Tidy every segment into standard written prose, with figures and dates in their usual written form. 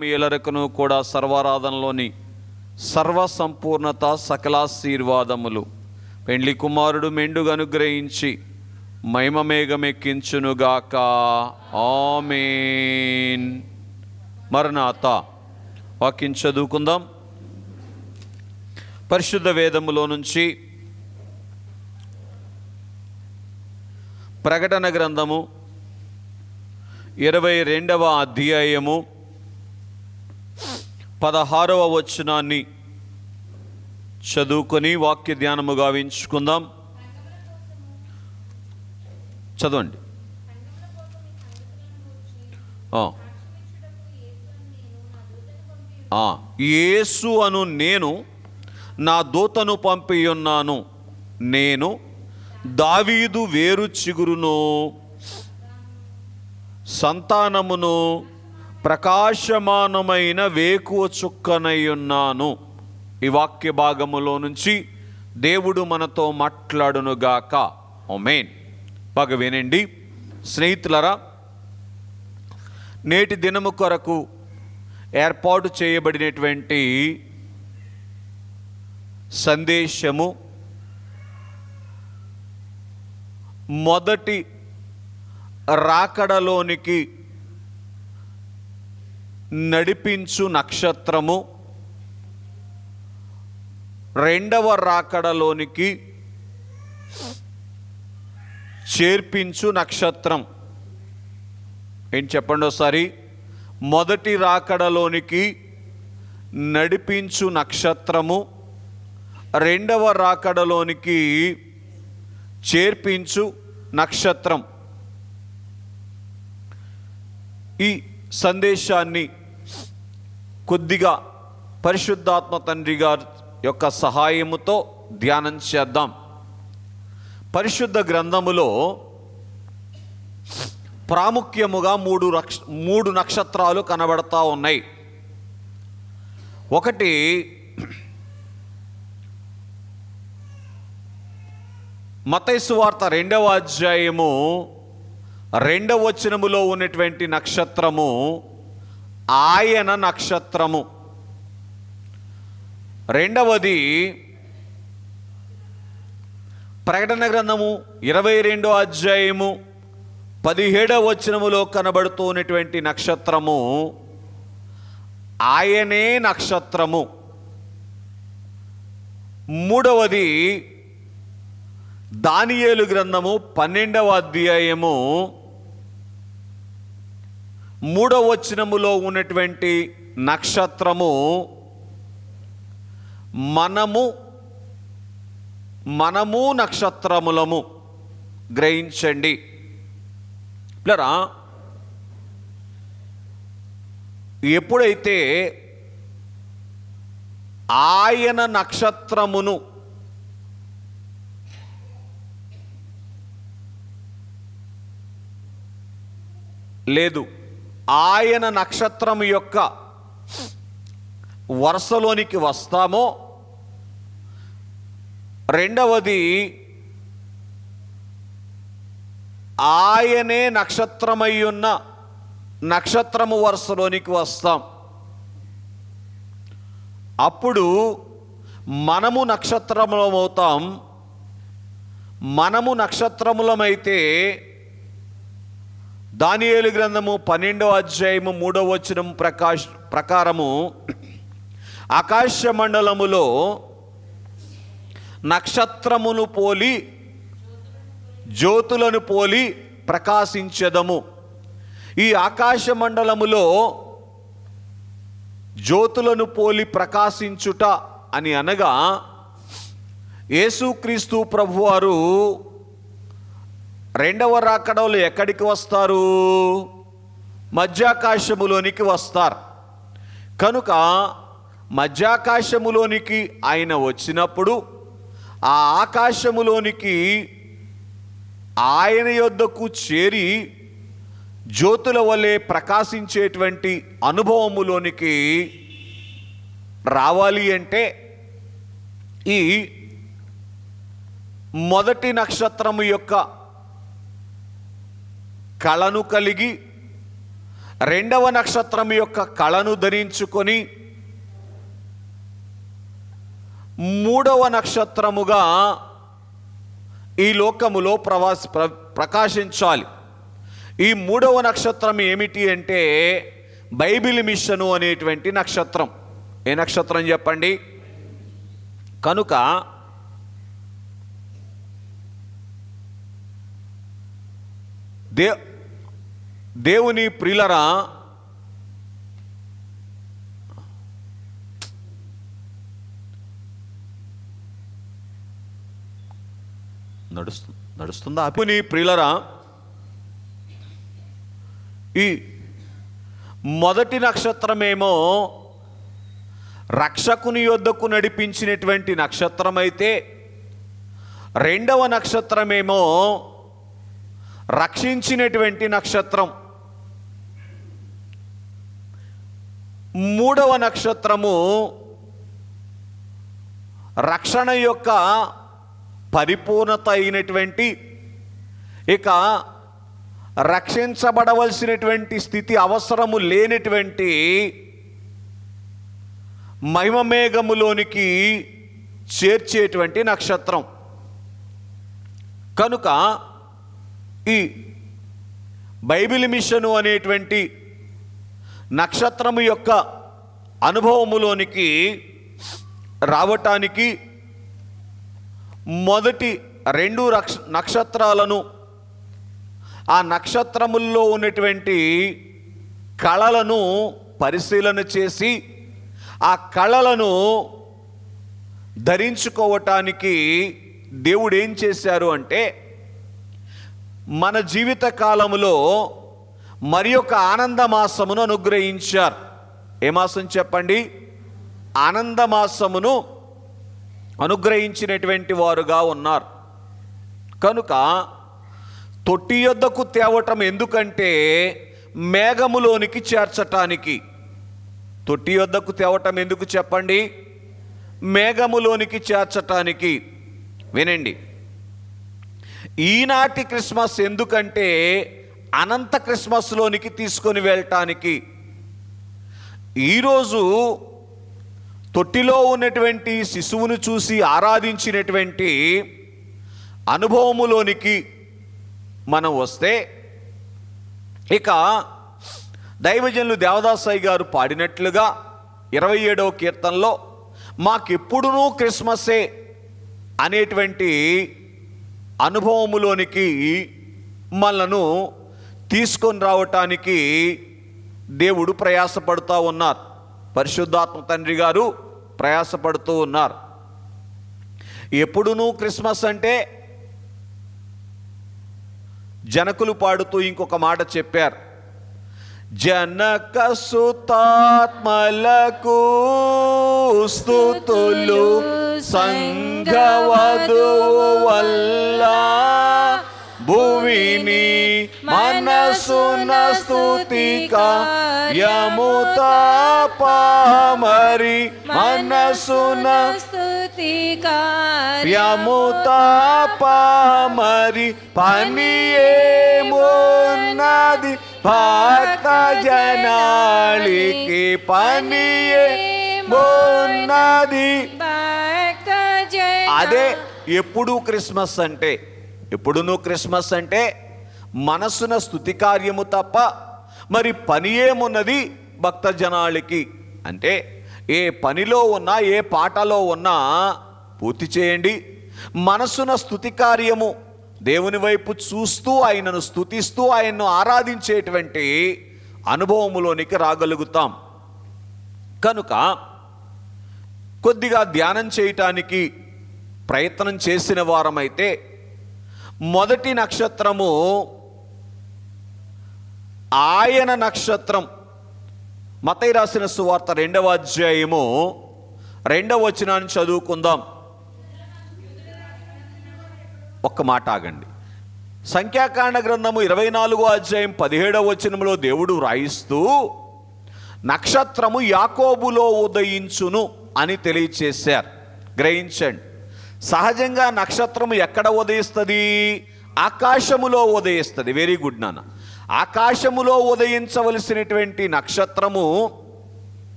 మీ ఎల్లరకును కూడా సర్వారాధనలోని సర్వసంపూర్ణత సకలాశీర్వాదములు పెండ్లి కుమారుడు మెండుగా అనుగ్రహించి మహిమ మేఘమెక్కించునుగాక. ఆమేన్. మరణాత. వాక్యం చదువుకుందాం. పరిశుద్ధ వేదములో నుంచి ప్రకటన గ్రంథము 22వ అధ్యాయము 16వ వచనాన్ని చదువుకొని వాక్య ధ్యానము గావించుకుందాం. చదవండి. యేసు అను నేను నా దూతను పంపియున్నాను. నేను దావీదు వేరు చిగురును, సంతానమును, ప్రకాశమానమైన వేకువ చుక్కనై ఉన్నాను. ఈ వాక్య భాగములో నుంచి దేవుడు మనతో మాట్లాడునుగాక. ఆమేన్. బాగా వినండి స్నేహితులరా. నేటి దినము కొరకు ఏర్పాటు చేయబడినటువంటి సందేశము మొదటి రాకడలోనికి నడిపించు నక్షత్రము, రెండవ రాకడలోనికి చేర్పించు నక్షత్రం. ఏం చెప్పండి ఒకసారి. మొదటి రాకడలోనికి నడిపించు నక్షత్రము, రెండవ రాకడలోనికి చేర్పించు నక్షత్రం. ఈ సందేశాన్ని కొద్దిగా పరిశుద్ధాత్మ తండ్రి గారి యొక్క సహాయముతో ధ్యానం చేద్దాం. పరిశుద్ధ గ్రంథములో ప్రాముఖ్యముగా మూడు నక్షత్రాలు కనబడతా ఉన్నాయి. ఒకటి మత్తయి సువార్త 2వ అధ్యాయము 2వ వచనములో ఉన్నటువంటి నక్షత్రము ఆయన నక్షత్రము. రెండవది ప్రకటన గ్రంథము 22వ అధ్యాయము 17వ వచనములో కనబడుతూ ఉన్నటువంటి నక్షత్రము ఆయనే నక్షత్రము. మూడవది దానియేలు గ్రంథము 12వ అధ్యాయము 3వ వచనములో ఉన్నటువంటి నక్షత్రము మనము నక్షత్రములము. గ్రహించండి పిల్లరా. ఎప్పుడైతే ఆయన నక్షత్రమును లేదు ఆయన నక్షత్రం యొక్క వరుసలోనికి వస్తామో, రెండవది ఆయనే నక్షత్రమై ఉన్న నక్షత్రము వరుసలోనికి వస్తాం. అప్పుడు మనము నక్షత్రములమవుతాం. మనము నక్షత్రములమైతే దానియేలు గ్రంథము 12వ అధ్యాయము 3వ వచనం ప్రకారము ఆకాశ మండలములో నక్షత్రమును పోలి జ్యోతులను పోలి ప్రకాశించెదము. ఈ ఆకాశ మండలములో జ్యోతులను పోలి ప్రకాశించుట అని అనగా యేసుక్రీస్తు ప్రభువారు రెండవ రాకడలో ఎక్కడికి వస్తారు? మధ్యాకాశములోనికి వస్తారు. కనుక మధ్యాకాశములోనికి ఆయన వచ్చినప్పుడు ఆ ఆకాశములోనికి ఆయన యొద్దకు చేరి జ్యోతుల వలె ప్రకాశించేటువంటి అనుభవములోనికి రావాలి అంటే ఈ మొదటి నక్షత్రము యొక్క కళను కలిగి రెండవ నక్షత్రం యొక్క కళను ధరించుకొని మూడవ నక్షత్రముగా ఈ లోకములో ప్రకాశించాలి. ఈ మూడవ నక్షత్రం ఏమిటి అంటే బైబిల్ మిషను అనేటువంటి నక్షత్రం. ఏ నక్షత్రం చెప్పండి? కనుక దేవుని ప్రియులరా, నడుస్తుందా? దేవుని ప్రియులరా, ఈ మొదటి నక్షత్రమేమో రక్షకుని యొద్దకు నడిపించినటువంటి నక్షత్రమైతే, రెండవ నక్షత్రమేమో రక్షించినటువంటి నక్షత్రం. మూడవ నక్షత్రము రక్షణ యొక్క పరిపూర్ణత అయినటువంటి, ఇక రక్షించబడవలసినటువంటి స్థితి అవసరము లేనటువంటి మహిమమేఘములోనికి చేర్చేటువంటి నక్షత్రం. కనుక ఈ బైబిల్ మిషను అనేటువంటి నక్షత్రము యొక్క అనుభవములోనికి రావటానికి మొదటి రెండు నక్షత్రాలను, ఆ నక్షత్రముల్లో ఉన్నటువంటి కళలను పరిశీలన చేసి ఆ కళలను ధరించుకోవటానికి దేవుడు ఏం చేశారు అంటే, మన జీవిత కాలములో మరి ఒక ఆనంద మాసమును అనుగ్రహించారు. ఏ మాసం చెప్పండి? ఆనంద మాసమును అనుగ్రహించినటువంటి వారుగా ఉన్నారు. కనుక తొట్టి యొద్దకు తేవటం ఎందుకంటే మేఘములోనికి చేర్చటానికి. తొట్టి యొద్దకు తేవటం ఎందుకు చెప్పండి? మేఘములోనికి చేర్చటానికి. వినండి, ఈనాటి క్రిస్మస్ ఎందుకంటే అనంత క్రిస్మస్లోనికి తీసుకొని వెళ్ళటానికి. ఈరోజు తొట్టిలో ఉన్నటువంటి శిశువును చూసి ఆరాధించినటువంటి అనుభవములోనికి మనం వస్తే, ఇక దైవజనులు దేవదాసయ్య గారు పాడినట్లుగా 27వ కీర్తనలో మాకెప్పుడునూ క్రిస్మస్సే అనేటువంటి అనుభవములోనికి మనలను తీసుకొని రావటానికి దేవుడు ప్రయాసపడుతూ ఉన్నారు. పరిశుద్ధాత్మ తండ్రి గారు ప్రయాసపడుతూ ఉన్నారు. ఎప్పుడునూ క్రిస్మస్ అంటే జనకులు పాడుతూ ఇంకొక మాట చెప్పారు, జనక సుతాత్మలకు స్తుతులు సంఘవధువు వల్ల భువిని మనసున స్తుతికా యముతాపమరి మనసున యముతాపమరి పని ఏమున్నది భక్త జనాళికి పని ఏమున్నది. అదే ఎప్పుడు క్రిస్మస్ అంటే, ఎప్పుడునూ క్రిస్మస్ అంటే మనసున స్తుతి కార్యము తప్ప మరి పని ఏమున్నది భక్త జనాళికి అంటే, ఏ పనిలో ఉన్నా ఏ పాటలో ఉన్నా పూర్తి చేయండి, మనసున స్తుతి కార్యము దేవుని వైపు చూస్తూ ఆయనను స్తుతిస్తూ ఆయన్ను ఆరాధించేటువంటి అనుభవములోనికి రాగలుగుతాం. కనుక కొద్దిగా ధ్యానం చేయటానికి ప్రయత్నం చేసిన వారమైతే, మొదటి నక్షత్రము ఆయన నక్షత్రం. మత్తయి రాసిన సువార్త 2వ అధ్యాయము 2వ వచనాన్ని చదువుకుందాం. ఒక్క మాట ఆగండి. సంఖ్యాకాండ గ్రంథము 24వ అధ్యాయం 17వ వచనంలో దేవుడు రాయిస్తూ నక్షత్రము యాకోబులో ఉదయించును అని తెలియచేశారు. గ్రహించండి, సహజంగా నక్షత్రము ఎక్కడ ఉదయిస్తుంది? ఆకాశములో ఉదయిస్తుంది. వెరీ గుడ్ నాన్న. ఆకాశములో ఉదయించవలసినటువంటి నక్షత్రము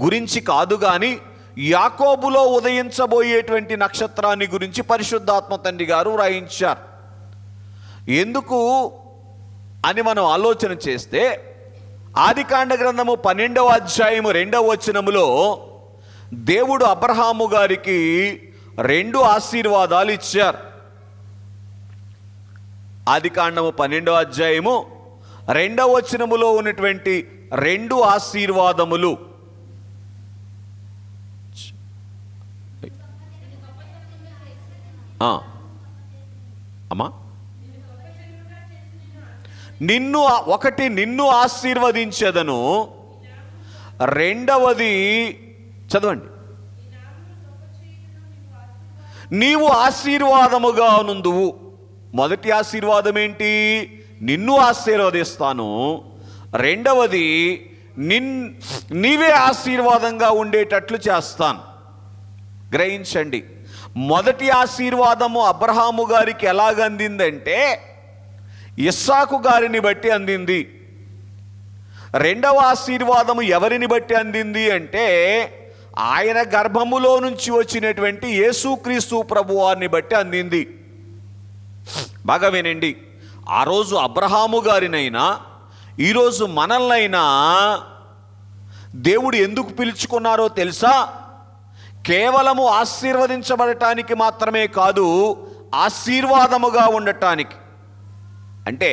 గురించి కాదు కానీ యాకోబులో ఉదయించబోయేటువంటి నక్షత్రాన్ని గురించి పరిశుద్ధాత్మ తండ్రి గారు వ్రాయించారు. ఎందుకు అని మనం ఆలోచన చేస్తే ఆదికాండ గ్రంథము 12వ అధ్యాయము 2వ వచనములో దేవుడు అబ్రహాము గారికి 2 ఆశీర్వాదాలు ఇచ్చారు. ఆదికాండము 12వ అధ్యాయము 2వ వచనములో ఉన్నటువంటి 2 ఆశీర్వాదములు. అమ్మా, నిన్ను ఆశీర్వదించెదను, రెండవది చదవండి, నీవు ఆశీర్వాదముగా నుందువు. మొదటి ఆశీర్వాదం ఏంటి? నిన్ను ఆశీర్వదిస్తాను. రెండవది నీవే ఆశీర్వాదంగా ఉండేటట్లు చేస్తాను. గ్రహించండి, మొదటి ఆశీర్వాదము అబ్రహాము గారికి ఎలాగందిందంటే ఇస్సాకు గారిని బట్టి అందింది. రెండవ ఆశీర్వాదము ఎవరిని బట్టి అందింది అంటే ఆయన గర్భములో నుంచి వచ్చినటువంటి యేసుక్రీస్తు ప్రభువారిని బట్టి అందింది. బాగా వినండి, ఆ రోజు అబ్రహాము గారినైనా ఈరోజు మనల్నైనా దేవుడు ఎందుకు పిలుచుకున్నారో తెలుసా? కేవలము ఆశీర్వదించబడటానికి మాత్రమే కాదు, ఆశీర్వాదముగా ఉండటానికి. అంటే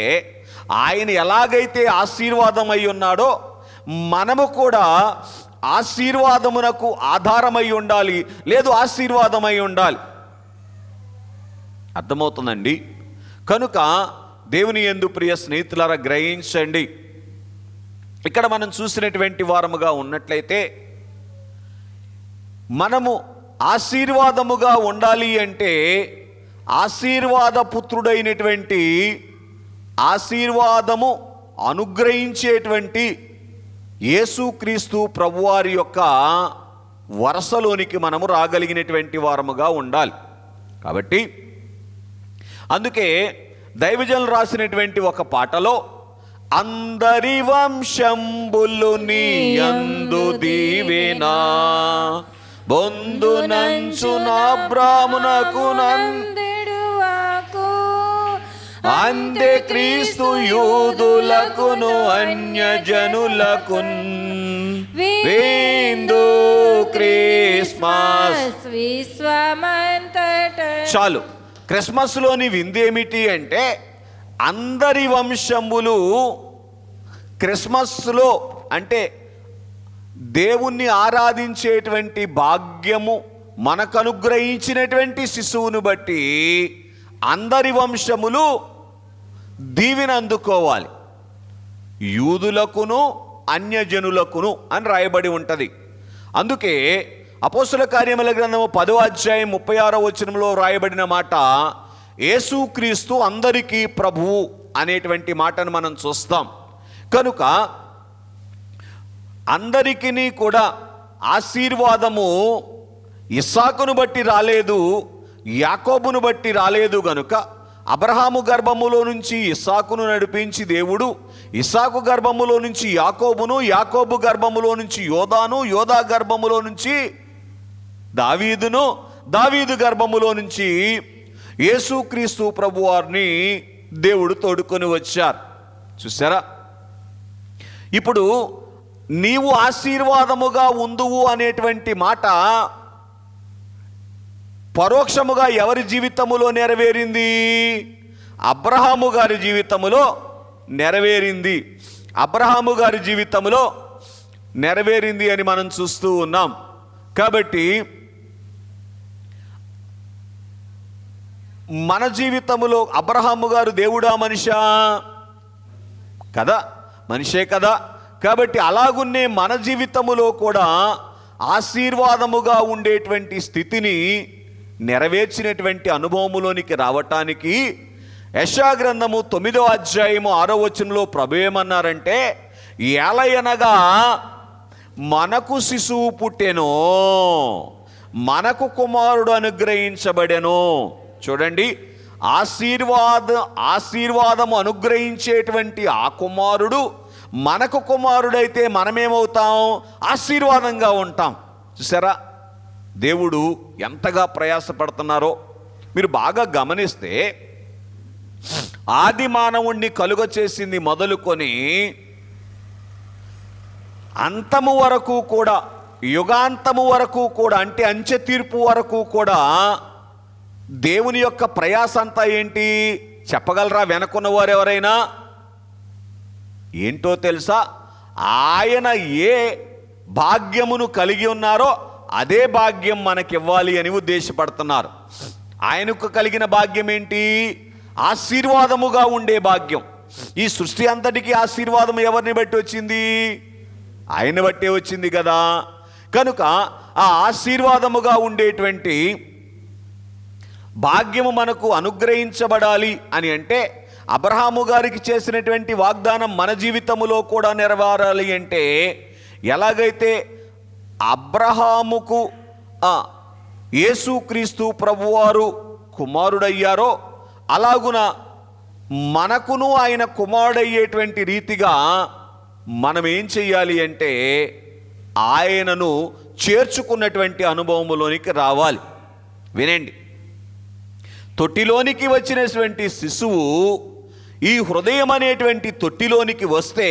ఆయన ఎలాగైతే ఆశీర్వాదమై ఉన్నాడో మనము కూడా ఆశీర్వాదమునకు ఆధారమై ఉండాలి, లేదు ఆశీర్వాదమై ఉండాలి. అర్థమవుతుందండి? కనుక దేవుని యందు ప్రియ స్నేహితులారా గ్రహించండి, ఇక్కడ మనం చూసినటువంటి వారముగా ఉన్నట్లయితే మనము ఆశీర్వాదముగా ఉండాలి అంటే ఆశీర్వాద పుత్రుడైనటువంటి, ఆశీర్వాదము అనుగ్రహించేటువంటి యేసుక్రీస్తు ప్రభువారి యొక్క వరసలోనికి మనము రాగలిగినటువంటి వారముగా ఉండాలి. కాబట్టి అందుకే దైవజనులు రాసినటువంటి ఒక పాటలో అందరి వంశంబులు నీ యందు దీవెనా బొందునంచున బ్రాహ్మణకు అందే క్రీస్తు యూదులకును అన్యజనులకు విందు క్రిస్మస్. చాలు, క్రిస్మస్లోని విందు ఏమిటి అంటే అందరి వంశములు క్రిస్మస్లో, అంటే దేవుణ్ణి ఆరాధించేటువంటి భాగ్యము మనకు అనుగ్రహించినటువంటి శిశువును బట్టి అందరి వంశములు దీవెన అందుకోవాలి, యూదులకును అన్యజనులకును అని రాయబడి ఉంటుంది. అందుకే అపోస్తుల కార్యముల గ్రంథము 10వ అధ్యాయం 36వ వచనంలో రాయబడిన మాట, యేసుక్రీస్తు అందరికీ ప్రభువు అనేటువంటి మాటను మనం చూస్తాం. కనుక అందరికీ కూడా ఆశీర్వాదము ఇస్సాకును బట్టి రాలేదు, యాకోబును బట్టి రాలేదు. గనుక అబ్రహాము గర్భములో నుంచి ఇస్సాకును నడిపించి దేవుడు ఇస్సాకు గర్భములో నుంచి యాకోబును, యాకోబు గర్భములో నుంచి యోదాను, యోదా గర్భములో నుంచి దావీదును, దావీదు గర్భములో నుంచి యేసుక్రీస్తు ప్రభువారిని దేవుడు తోడుకొని వచ్చారు. చూసారా? ఇప్పుడు నీవు ఆశీర్వాదముగా ఉందువు అనేటువంటి మాట పరోక్షముగా ఎవరి జీవితములో నెరవేరింది? అబ్రహాము గారి జీవితములో నెరవేరింది. అబ్రహాము గారి జీవితంలో నెరవేరింది అని మనం చూస్తూ ఉన్నాం. కాబట్టి మన జీవితములో అబ్రహాము గారు దేవుడా మనిషా? కదా, మనిషే కదా. కాబట్టి అలాగున్నే మన జీవితములో కూడా ఆశీర్వాదముగా ఉండేటువంటి స్థితిని నెరవేర్చినటువంటి అనుభవములోనికి రావటానికి యెషయా గ్రంథము 9వ అధ్యాయము 6వ వచనంలో ప్రభు ఏమన్నారంటే, ఏలయనగా మనకు శిశువు పుట్టెను, మనకు కుమారుడు అనుగ్రహించబడెను. చూడండి, ఆశీర్వాదము అనుగ్రహించేటువంటి ఆ కుమారుడు మనకు కుమారుడైతే మనమేమవుతాం? ఆశీర్వాదంగా ఉంటాం. చూసారా దేవుడు ఎంతగా ప్రయాసపడుతున్నారో మీరు బాగా గమనిస్తే, ఆది మానవుణ్ణి కలుగ చేసింది మొదలుకొని అంతము వరకు కూడా, యుగాంతము వరకు కూడా, అంటే అంచె తీర్పు వరకు కూడా దేవుని యొక్క ప్రయాస అంతా ఏంటి చెప్పగలరా? వెనకున్న వారు ఎవరైనా ఏంటో తెలుసా? ఆయన ఏ భాగ్యమును కలిగి ఉన్నారో అదే భాగ్యం మనకివ్వాలి అని ఉద్దేశపడుతున్నారు. ఆయనకు కలిగిన భాగ్యం ఏంటి? ఆశీర్వాదముగా ఉండే భాగ్యం. ఈ సృష్టి అంతటికి ఆశీర్వాదం ఎవరిని బట్టి వచ్చింది? ఆయన బట్టే వచ్చింది కదా. కనుక ఆ ఆశీర్వాదముగా ఉండేటువంటి భాగ్యము మనకు అనుగ్రహించబడాలి అని అంటే, అబ్రహాము గారికి చేసినటువంటి వాగ్దానం మన జీవితములో కూడా నెరవేరాలి అంటే, ఎలాగైతే అబ్రహాముకు యేసుక్రీస్తు ప్రభువారు కుమారుడయ్యారో అలాగున మనకును ఆయన కుమారుడయ్యేటువంటి రీతిగా మనం ఏం చెయ్యాలి అంటే ఆయనను చేర్చుకున్నటువంటి అనుభవములోనికి రావాలి. వినండి, తొట్టిలోనికి వచ్చినటువంటి శిశువు ఈ హృదయం అనేటువంటి తొట్టిలోనికి వస్తే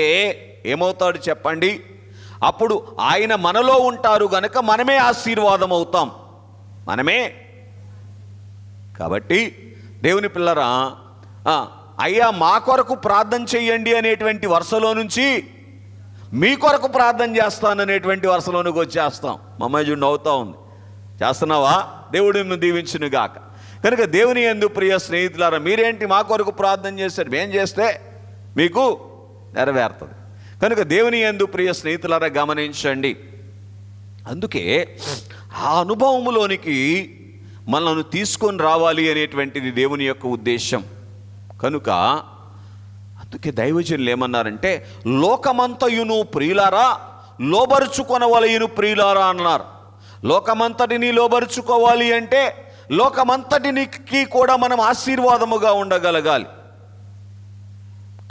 ఏమవుతాడు చెప్పండి? అప్పుడు ఆయన మనలో ఉంటారు గనక మనమే ఆశీర్వాదం అవుతాం, మనమే. కాబట్టి దేవుని పిల్లరా, అయ్యా మా కొరకు ప్రార్థన చెయ్యండి అనేటువంటి వరుసలో నుంచి మీ కొరకు ప్రార్థన చేస్తాననేటువంటి వరుసలోనికి వచ్చేస్తాం. మమ్మల్ని నవ్వుతూ ఉంది. చేస్తున్నావా? దేవుడు నిన్ను దీవించును గాక. కనుక దేవుని యందు ప్రియ స్నేహితులారా, మీరేంటి మా కొరకు ప్రార్థన చేస్తారు, మేం చేస్తే మీకు నెరవేరుతుంది. కనుక దేవుని యందు ప్రియ స్నేహితులారా గమనించండి. అందుకే ఆ అనుభవములోనికి మనల్ని తీసుకొని రావాలి అనేటువంటిది దేవుని యొక్క ఉద్దేశం. కనుక అందుకే దైవజనులు ఏమన్నారంటే, లోకమంతయును ప్రియులారా లోబరుచుకొనవలయును ప్రియులారా అన్నారు. లోకమంతటిని లోబరుచుకోవాలి అంటే లోకమంతటికి కూడా మనం ఆశీర్వాదముగా ఉండగలగాలి.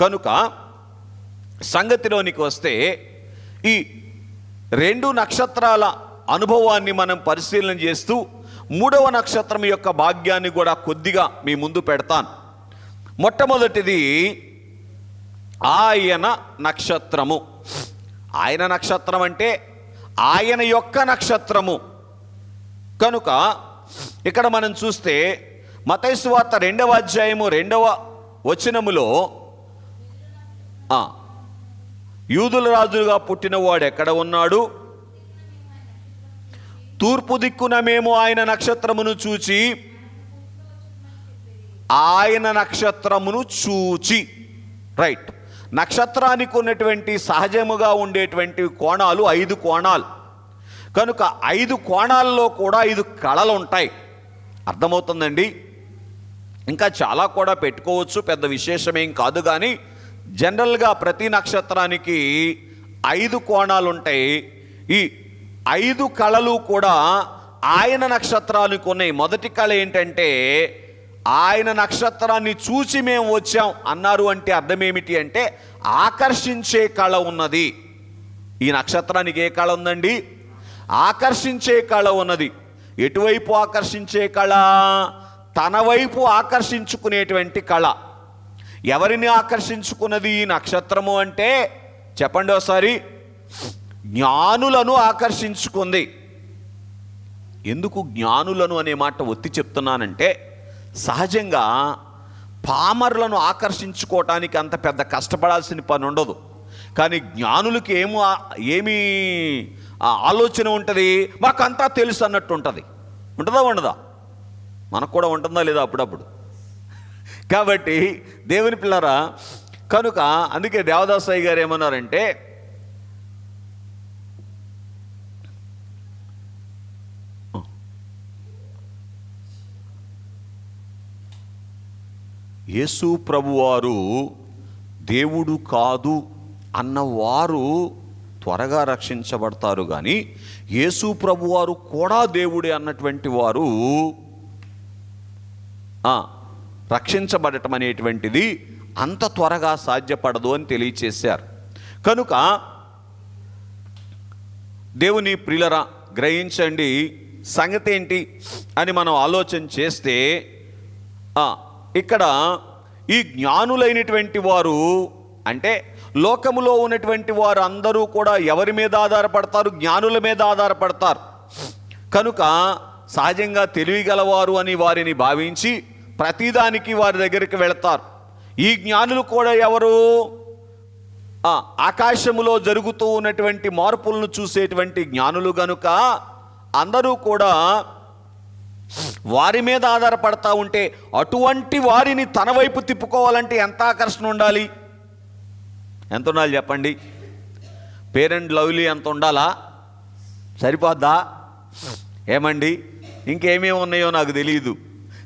కనుక సంగతిలోనికి వస్తే ఈ 2 నక్షత్రాల అనుభవాన్ని మనం పరిశీలన చేస్తూ 3వ నక్షత్రం యొక్క భాగ్యాన్ని కూడా కొద్దిగా మీ ముందు పెడతాను. మొట్టమొదటిది ఆయన నక్షత్రము. ఆయన నక్షత్రం అంటే ఆయన యొక్క నక్షత్రము. కనుక ఇక్కడ మనం చూస్తే మత్తయి సువార్త 2వ అధ్యాయము 2వ వచనములో యూదుల రాజుగా పుట్టినవాడు ఎక్కడ ఉన్నాడు? తూర్పు దిక్కున మేము ఆయన నక్షత్రమును చూచి, ఆయన నక్షత్రమును చూచి. రైట్. నక్షత్రానికి ఉన్నటువంటి సహజముగా ఉండేటువంటి కోణాలు 5 కోణాలు. కనుక 5 కోణాల్లో కూడా 5 కళలు ఉంటాయి. అర్థమవుతుందండి? ఇంకా చాలా కూడా పెట్టుకోవచ్చు, పెద్ద విశేషమేం కాదు. కానీ జనరల్గా ప్రతి నక్షత్రానికి 5 కోణాలు ఉంటాయి. ఈ 5 కళలు కూడా ఆయన నక్షత్రానికి ఉన్నాయి. మొదటి కళ ఏంటంటే, ఆయన నక్షత్రాన్ని చూసి మేము వచ్చాం అన్నారు. అంటే అర్థం ఏమిటి అంటే ఆకర్షించే కళ ఉన్నది. ఈ నక్షత్రానికి ఏ కళ ఉందండి? ఆకర్షించే కళ ఉన్నది. ఎటువైపు ఆకర్షించే కళ? తన వైపు ఆకర్షించుకునేటువంటి కళ. ఎవరిని ఆకర్షించుకున్నది ఈ నక్షత్రము అంటే చెప్పండి ఒకసారి? జ్ఞానులను ఆకర్షించుకుంది. ఎందుకు జ్ఞానులను అనే మాట ఒత్తి చెప్తున్నానంటే, సహజంగా పామరులను ఆకర్షించుకోవటానికి అంత పెద్ద కష్టపడాల్సిన పని ఉండదు. కానీ జ్ఞానులకి ఏమి ఆలోచన ఉంటుంది? మాకంతా తెలుసు అన్నట్టు ఉంటుంది. ఉంటుందా ఉండదా? మనకు కూడా ఉంటుందా లేదా అప్పుడప్పుడు? కాబట్టి దేవుని పిల్లరా, కనుక అందుకే దేవదాసయ్య గారు ఏమన్నారంటే, యేసు ప్రభువారు దేవుడు కాదు అన్నవారు త్వరగా రక్షించబడతారు. కానీ యేసు ప్రభువారు కూడా దేవుడే అన్నటువంటి వారు రక్షించబడటం అనేటువంటిది అంత త్వరగా సాధ్యపడదు అని తెలియచేశారు. కనుక దేవుని ప్రియులరా, గ్రహించండి, సంగతి ఏంటి అని మనం ఆలోచన చేస్తే ఇక్కడ ఈ జ్ఞానులైనటువంటి వారు అంటే లోకములో ఉన్నటువంటి వారు అందరూ కూడా ఎవరి మీద ఆధారపడతారు? జ్ఞానుల మీద ఆధారపడతారు. కనుక సహజంగా తెలివిగలవారు అని వారిని భావించి ప్రతిదానికి వారి దగ్గరికి వెళతారు. ఈ జ్ఞానులు కూడా ఎవరు? ఆకాశములో జరుగుతూ ఉన్నటువంటి మార్పులను చూసేటువంటి జ్ఞానులు. గనుక అందరూ కూడా వారి మీద ఆధారపడతా ఉంటే అటువంటి వారిని తన వైపు తిప్పుకోవాలంటే ఎంత ఆకర్షణ ఉండాలి? ఎంత ఉండాలి చెప్పండి? ఫెయిర్ అండ్ లవ్లీ ఎంత ఉండాలా? సరిపోద్దా? ఏమండి, ఇంకేమేమి ఉన్నాయో నాకు తెలియదు.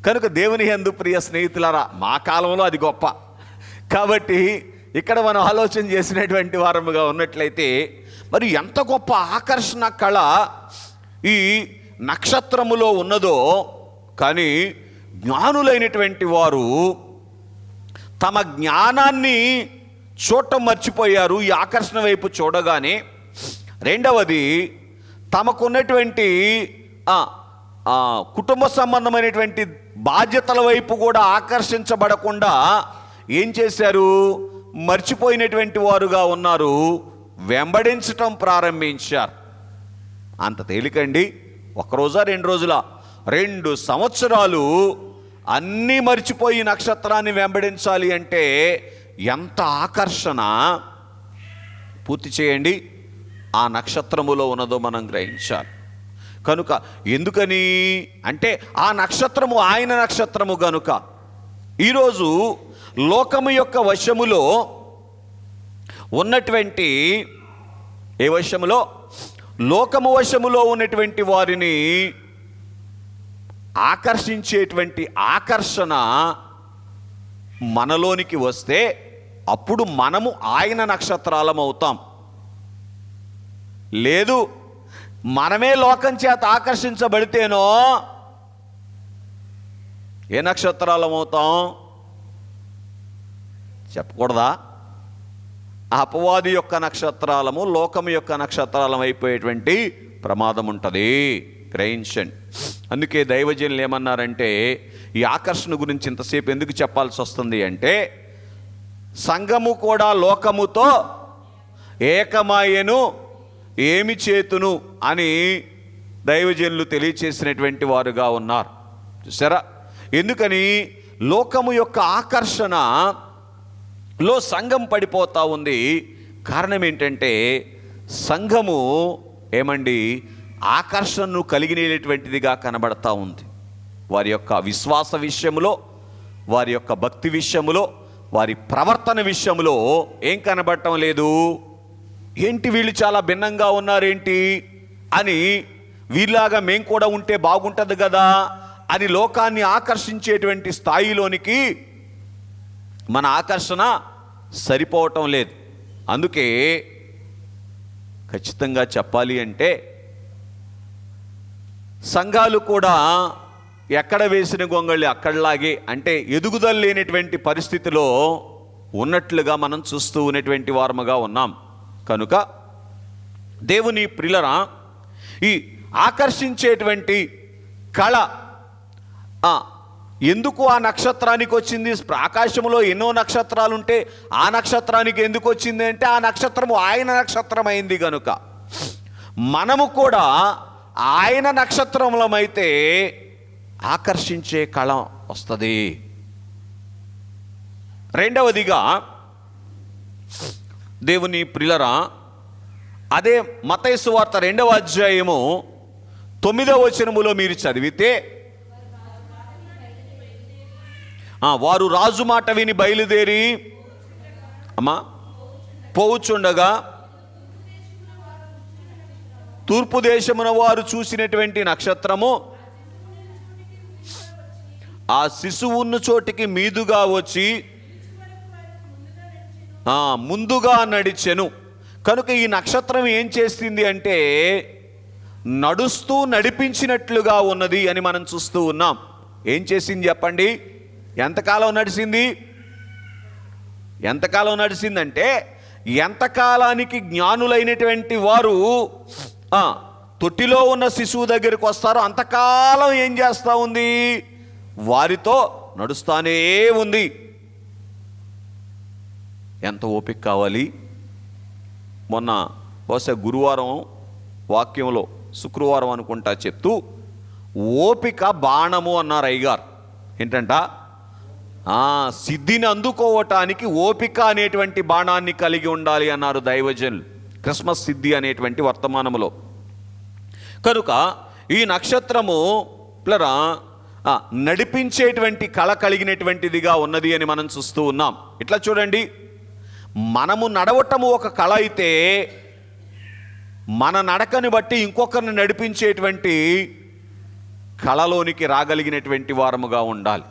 కనుక దేవుని యందు ప్రియ స్నేహితులారా, మా కాలంలో అది గొప్ప. కాబట్టి ఇక్కడ మనం ఆలోచన చేసినటువంటి వారముగా ఉన్నట్లయితే మరి ఎంత గొప్ప ఆకర్షణ కళ ఈ నక్షత్రములో ఉన్నదో. కానీ జ్ఞానులైనటువంటి వారు తమ జ్ఞానాన్ని చూడటం మర్చిపోయారు ఈ ఆకర్షణ వైపు చూడగానే. రెండవది, తమకున్నటువంటి కుటుంబ సంబంధమైనటువంటి బాధ్యతల వైపు కూడా ఆకర్షించబడకుండా ఏం చేశారు? మర్చిపోయినటువంటి వారుగా ఉన్నారు, వెంబడించటం ప్రారంభించారు. అంత తేలికండి? ఒక్కరోజా 2 రోజుల 2 సంవత్సరాలు అన్నీ మర్చిపోయి నక్షత్రాన్ని వెంబడించాలి అంటే ఎంత ఆకర్షణ! పూర్తి చేయండి. ఆ నక్షత్రములో ఉన్నదో మనం గ్రహించాలి. కనుక ఎందుకని అంటే ఆ నక్షత్రము ఆయన నక్షత్రము గనుక. ఈరోజు లోకము యొక్క వశములో ఉన్నటువంటి ఏ వశములో? లోకము వశములో ఉన్నటువంటి వారిని ఆకర్షించేటువంటి ఆకర్షణ మనలోనికి వస్తే అప్పుడు మనము ఆయన నక్షత్రాలం అవుతాం. లేదు, మనమే లోకం చేత ఆకర్షించబడితేనో ఏ నక్షత్రాలం అవుతాం? చెప్పకూడదా? అపవాది యొక్క నక్షత్రాలము లోకము యొక్క నక్షత్రాలం అయిపోయేటువంటి ప్రమాదం ఉంటుంది. గ్రహించండి. అందుకే దైవజనులు ఏమన్నారంటే ఈ ఆకర్షణ గురించి ఇంతసేపు ఎందుకు చెప్పాల్సి వస్తుంది అంటే, సంఘము కూడా లోకముతో ఏకమాయను ఏమి చేతును అని దైవజనులు తెలియచేసినటువంటి వారుగా ఉన్నారు. చూసారా? ఎందుకని? లోకము యొక్క ఆకర్షణలో సంఘం పడిపోతూ ఉంది. కారణం ఏంటంటే సంఘము ఏమండి ఆకర్షణను కలిగినటువంటిదిగా కనబడతా ఉంది. వారి యొక్క విశ్వాస విషయంలో, వారి యొక్క భక్తి విషయంలో, వారి ప్రవర్తన విషయంలో ఏం కనబడటం లేదు. ఏంటి వీళ్ళు చాలా భిన్నంగా ఉన్నారేంటి అని, వీళ్ళలాగా మేం కూడా ఉంటే బాగుంటుంది కదా అని లోకాన్ని ఆకర్షించేటువంటి స్థాయిలోనికి మన ఆకర్షణ సరిపోవటం లేదు. అందుకే ఖచ్చితంగా చెప్పాలి అంటే సంఘాలు కూడా ఎక్కడ వేసిన గొంగళి అక్కడలాగే, అంటే ఎదుగుదల లేనటువంటి పరిస్థితిలో ఉన్నట్లుగా మనం చూస్తూ ఉన్నటువంటి వారముగా ఉన్నాం. కనుక దేవుని ప్రియులరా, ఈ ఆకర్షించేటువంటి కళ ఎందుకు ఆ నక్షత్రానికి వచ్చింది? ఆకాశంలో ఎన్నో నక్షత్రాలు ఉంటే ఆ నక్షత్రానికి ఎందుకు వచ్చింది అంటే ఆ నక్షత్రము ఆయన నక్షత్రం అయింది కనుక. మనము కూడా ఆయన నక్షత్రములమైతే ఆకర్షించే కళ వస్తుంది. రెండవదిగా దేవుని ప్రియులరా, అదే మత్తయి సువార్త 2వ అధ్యాయము 9వ వచనములో మీరు చదివితే, వారు రాజు మాట విని బయలుదేరి పోవుచుండగా తూర్పు దేశమున వారు చూసినటువంటి నక్షత్రము ఆ శిశువు ఉన్న చోటికి మీదుగా వచ్చి ముందుగా నడిచెను. కనుక ఈ నక్షత్రం ఏం చేసింది అంటే నడుస్తూ నడిపించినట్లుగా ఉన్నది అని మనం చూస్తూ ఉన్నాం. ఏం చేసింది చెప్పండి? ఎంతకాలం నడిచిందంటే ఎంతకాలానికి జ్ఞానులైనటువంటి వారు తొట్టిలో ఉన్న శిశువు దగ్గరికి వస్తారో అంతకాలం ఏం చేస్తూ ఉంది? వారితో నడుస్తానే ఉంది. ఎంత ఓపిక కావాలి! మొన్న బహుశా గురువారం వాక్యంలో, శుక్రవారం అనుకుంటా చెప్తూ, ఓపిక బాణము అన్నారు అయ్యగారు. ఏంటంట? సిద్ధిని అందుకోవటానికి ఓపిక అనేటువంటి బాణాన్ని కలిగి ఉండాలి అన్నారు దైవజనులు, క్రిస్మస్ సిద్ధి అనేటువంటి వర్తమానములో. కనుక ఈ నక్షత్రము నడిపించేటువంటి కళ కలిగినటువంటిదిగా ఉన్నది అని మనం చూస్తూ ఉన్నాం. ఇట్లా చూడండి, మనము నడవటము ఒక కళ అయితే, మన నడకని బట్టి ఇంకొకరిని నడిపించేటువంటి కళలోనికి రాగలిగినటువంటి వారముగా ఉండాలి.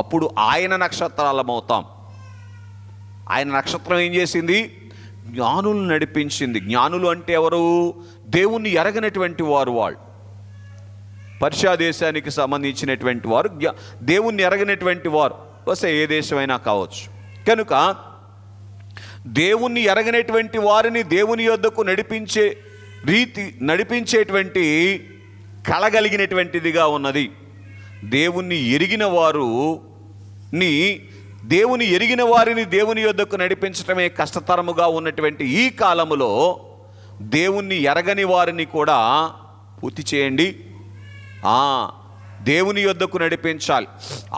అప్పుడు ఆయన నక్షత్రాలమవుతాం. ఆయన నక్షత్రం ఏం చేసింది? జ్ఞానులు నడిపించింది. జ్ఞానులు అంటే ఎవరు? దేవుణ్ణి ఎరగనటువంటి వారు. వాళ్ళు పర్షియా దేశానికి సంబంధించినటువంటి వారు, దేవుణ్ణి ఎరగనటువంటి వారు. బహుశా ఏ దేశమైనా కావచ్చు. కనుక దేవుణ్ణి ఎరగనటువంటి వారిని దేవుని యొద్దకు నడిపించేటువంటి కలగలిగినటువంటిదిగా ఉన్నది. దేవుని ఎరిగిన వారిని దేవుని యొద్దకు నడిపించటమే కష్టతరముగా ఉన్నటువంటి ఈ కాలములో దేవుణ్ణి ఎరగని వారిని కూడా పూర్తి చేయండి, దేవుని యొద్దకు నడిపించాలి.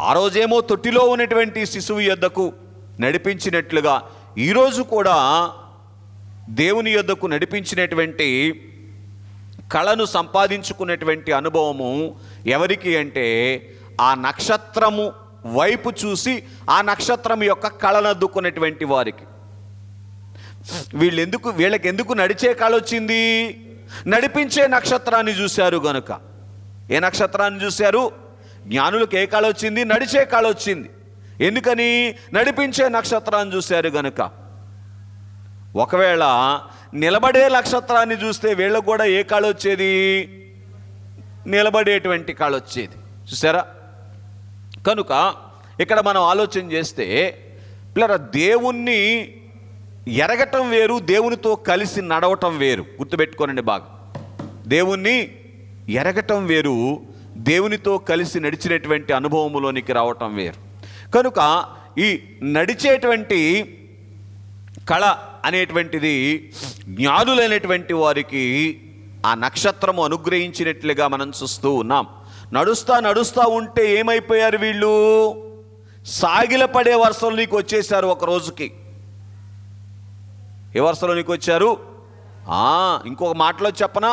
ఆ రోజేమో తొట్టిలో ఉన్నటువంటి శిశువు యొద్దకు నడిపించినట్లుగా ఈరోజు కూడా దేవుని యొద్దకు నడిపించినటువంటి కళను సంపాదించుకున్నటువంటి అనుభవము ఎవరికి అంటే, ఆ నక్షత్రము వైపు చూసి ఆ నక్షత్రం యొక్క కళను అద్దుకున్నటువంటి వారికి. వీళ్ళకి ఎందుకు నడిచే కళ వచ్చింది? నడిపించే నక్షత్రాన్ని చూశారు గనుక. ఏ నక్షత్రాన్ని చూశారు? జ్ఞానులకు ఏ కళ వచ్చింది? నడిచే కళ వచ్చింది. ఎందుకని? నడిపించే నక్షత్రాన్ని చూశారు గనుక. ఒకవేళ నిలబడే నక్షత్రాన్ని చూస్తే వీళ్ళకు కూడా ఏ కళ వచ్చేది? నిలబడేటువంటి కళ వచ్చేది. చూసారా? కనుక ఇక్కడ మనం ఆలోచన చేస్తే దేవుణ్ణి ఎరగటం వేరు, దేవునితో కలిసి నడవటం వేరు. గుర్తుపెట్టుకోనండి బాగా. దేవుణ్ణి ఎరగటం వేరు, దేవునితో కలిసి నడిచినటువంటి అనుభవములోనికి రావటం వేరు. కనుక ఈ నడిచేటువంటి కళ అనేటువంటిది జ్ఞానులైనటువంటి వారికి ఆ నక్షత్రము అనుగ్రహించినట్లుగా మనం చూస్తూ ఉన్నాం. నడుస్తా ఉంటే ఏమైపోయారు వీళ్ళు? సాగిలపడే వరుసలోనికి వచ్చేసారు. ఒక రోజుకి ఏ వరుసలోనికి వచ్చారు? ఇంకొక మాటలో చెప్పనా,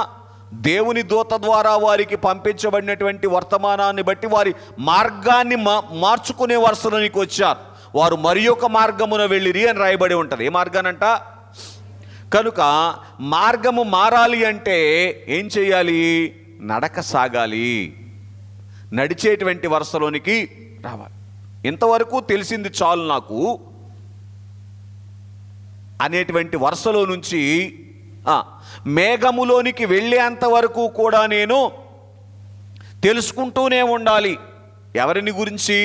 దేవుని దూత ద్వారా వారికి పంపించబడినటువంటి వర్తమానాన్ని బట్టి వారి మార్గాన్ని మార్చుకునే వరుసలోనికి వచ్చారు. వారు మరి ఒక మార్గమున వెళ్ళిరి అని రాయబడి ఉంటుంది. ఏ మార్గానంట? కనుక మార్గము మారాలి అంటే ఏం చేయాలి? నడక సాగాలి, నడిచేటువంటి వరుసలోనికి రావాలి. ఇంతవరకు తెలిసింది చాలు నాకు అనేటువంటి వరుసలో నుంచి మేఘములోనికి వెళ్ళేంత వరకు కూడా నేను తెలుసుకుంటూనే ఉండాలి. ఎవరిని గురించి?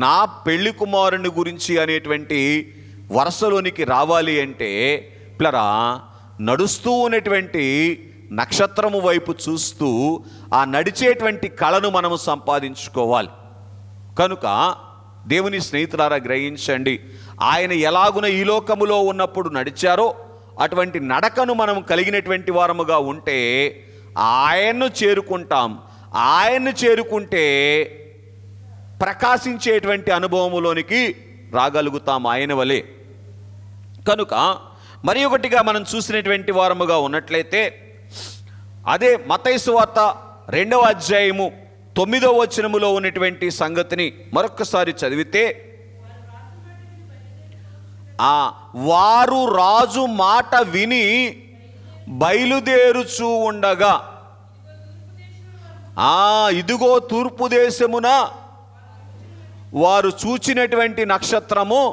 నా పెళ్లి కుమారుని గురించి అనేటువంటి వరుసలోనికి రావాలి అంటే నడుస్తూ ఉన్నటువంటి నక్షత్రము వైపు చూస్తూ ఆ నడిచేటువంటి కళను మనము సంపాదించుకోవాలి. కనుక దేవుని స్నేహితులారా గ్రహించండి, ఆయన ఎలాగున ఈ లోకములో ఉన్నప్పుడు నడిచారో అటువంటి నడకను మనం కలిగినటువంటి వారముగా ఉంటే ఆయన్ను చేరుకుంటాం. ఆయన్ను చేరుకుంటే ప్రకాశించేటువంటి అనుభవములోనికి రాగలుగుతాం ఆయన వలె. కనుక మరి ఒకటిగా మనం చూసినటువంటి వారముగా ఉన్నట్లయితే అదే మత్తయి సువార్త 2వ అధ్యాయము 9వ వచనములో ఉన్నటువంటి సంగతిని మరొకసారి చదివితే, వారు రాజు మాట విని బయలుదేరుచూ ఉండగా ఇదిగో తూర్పు దేశమున వారు చూచినటువంటి నక్షత్రము.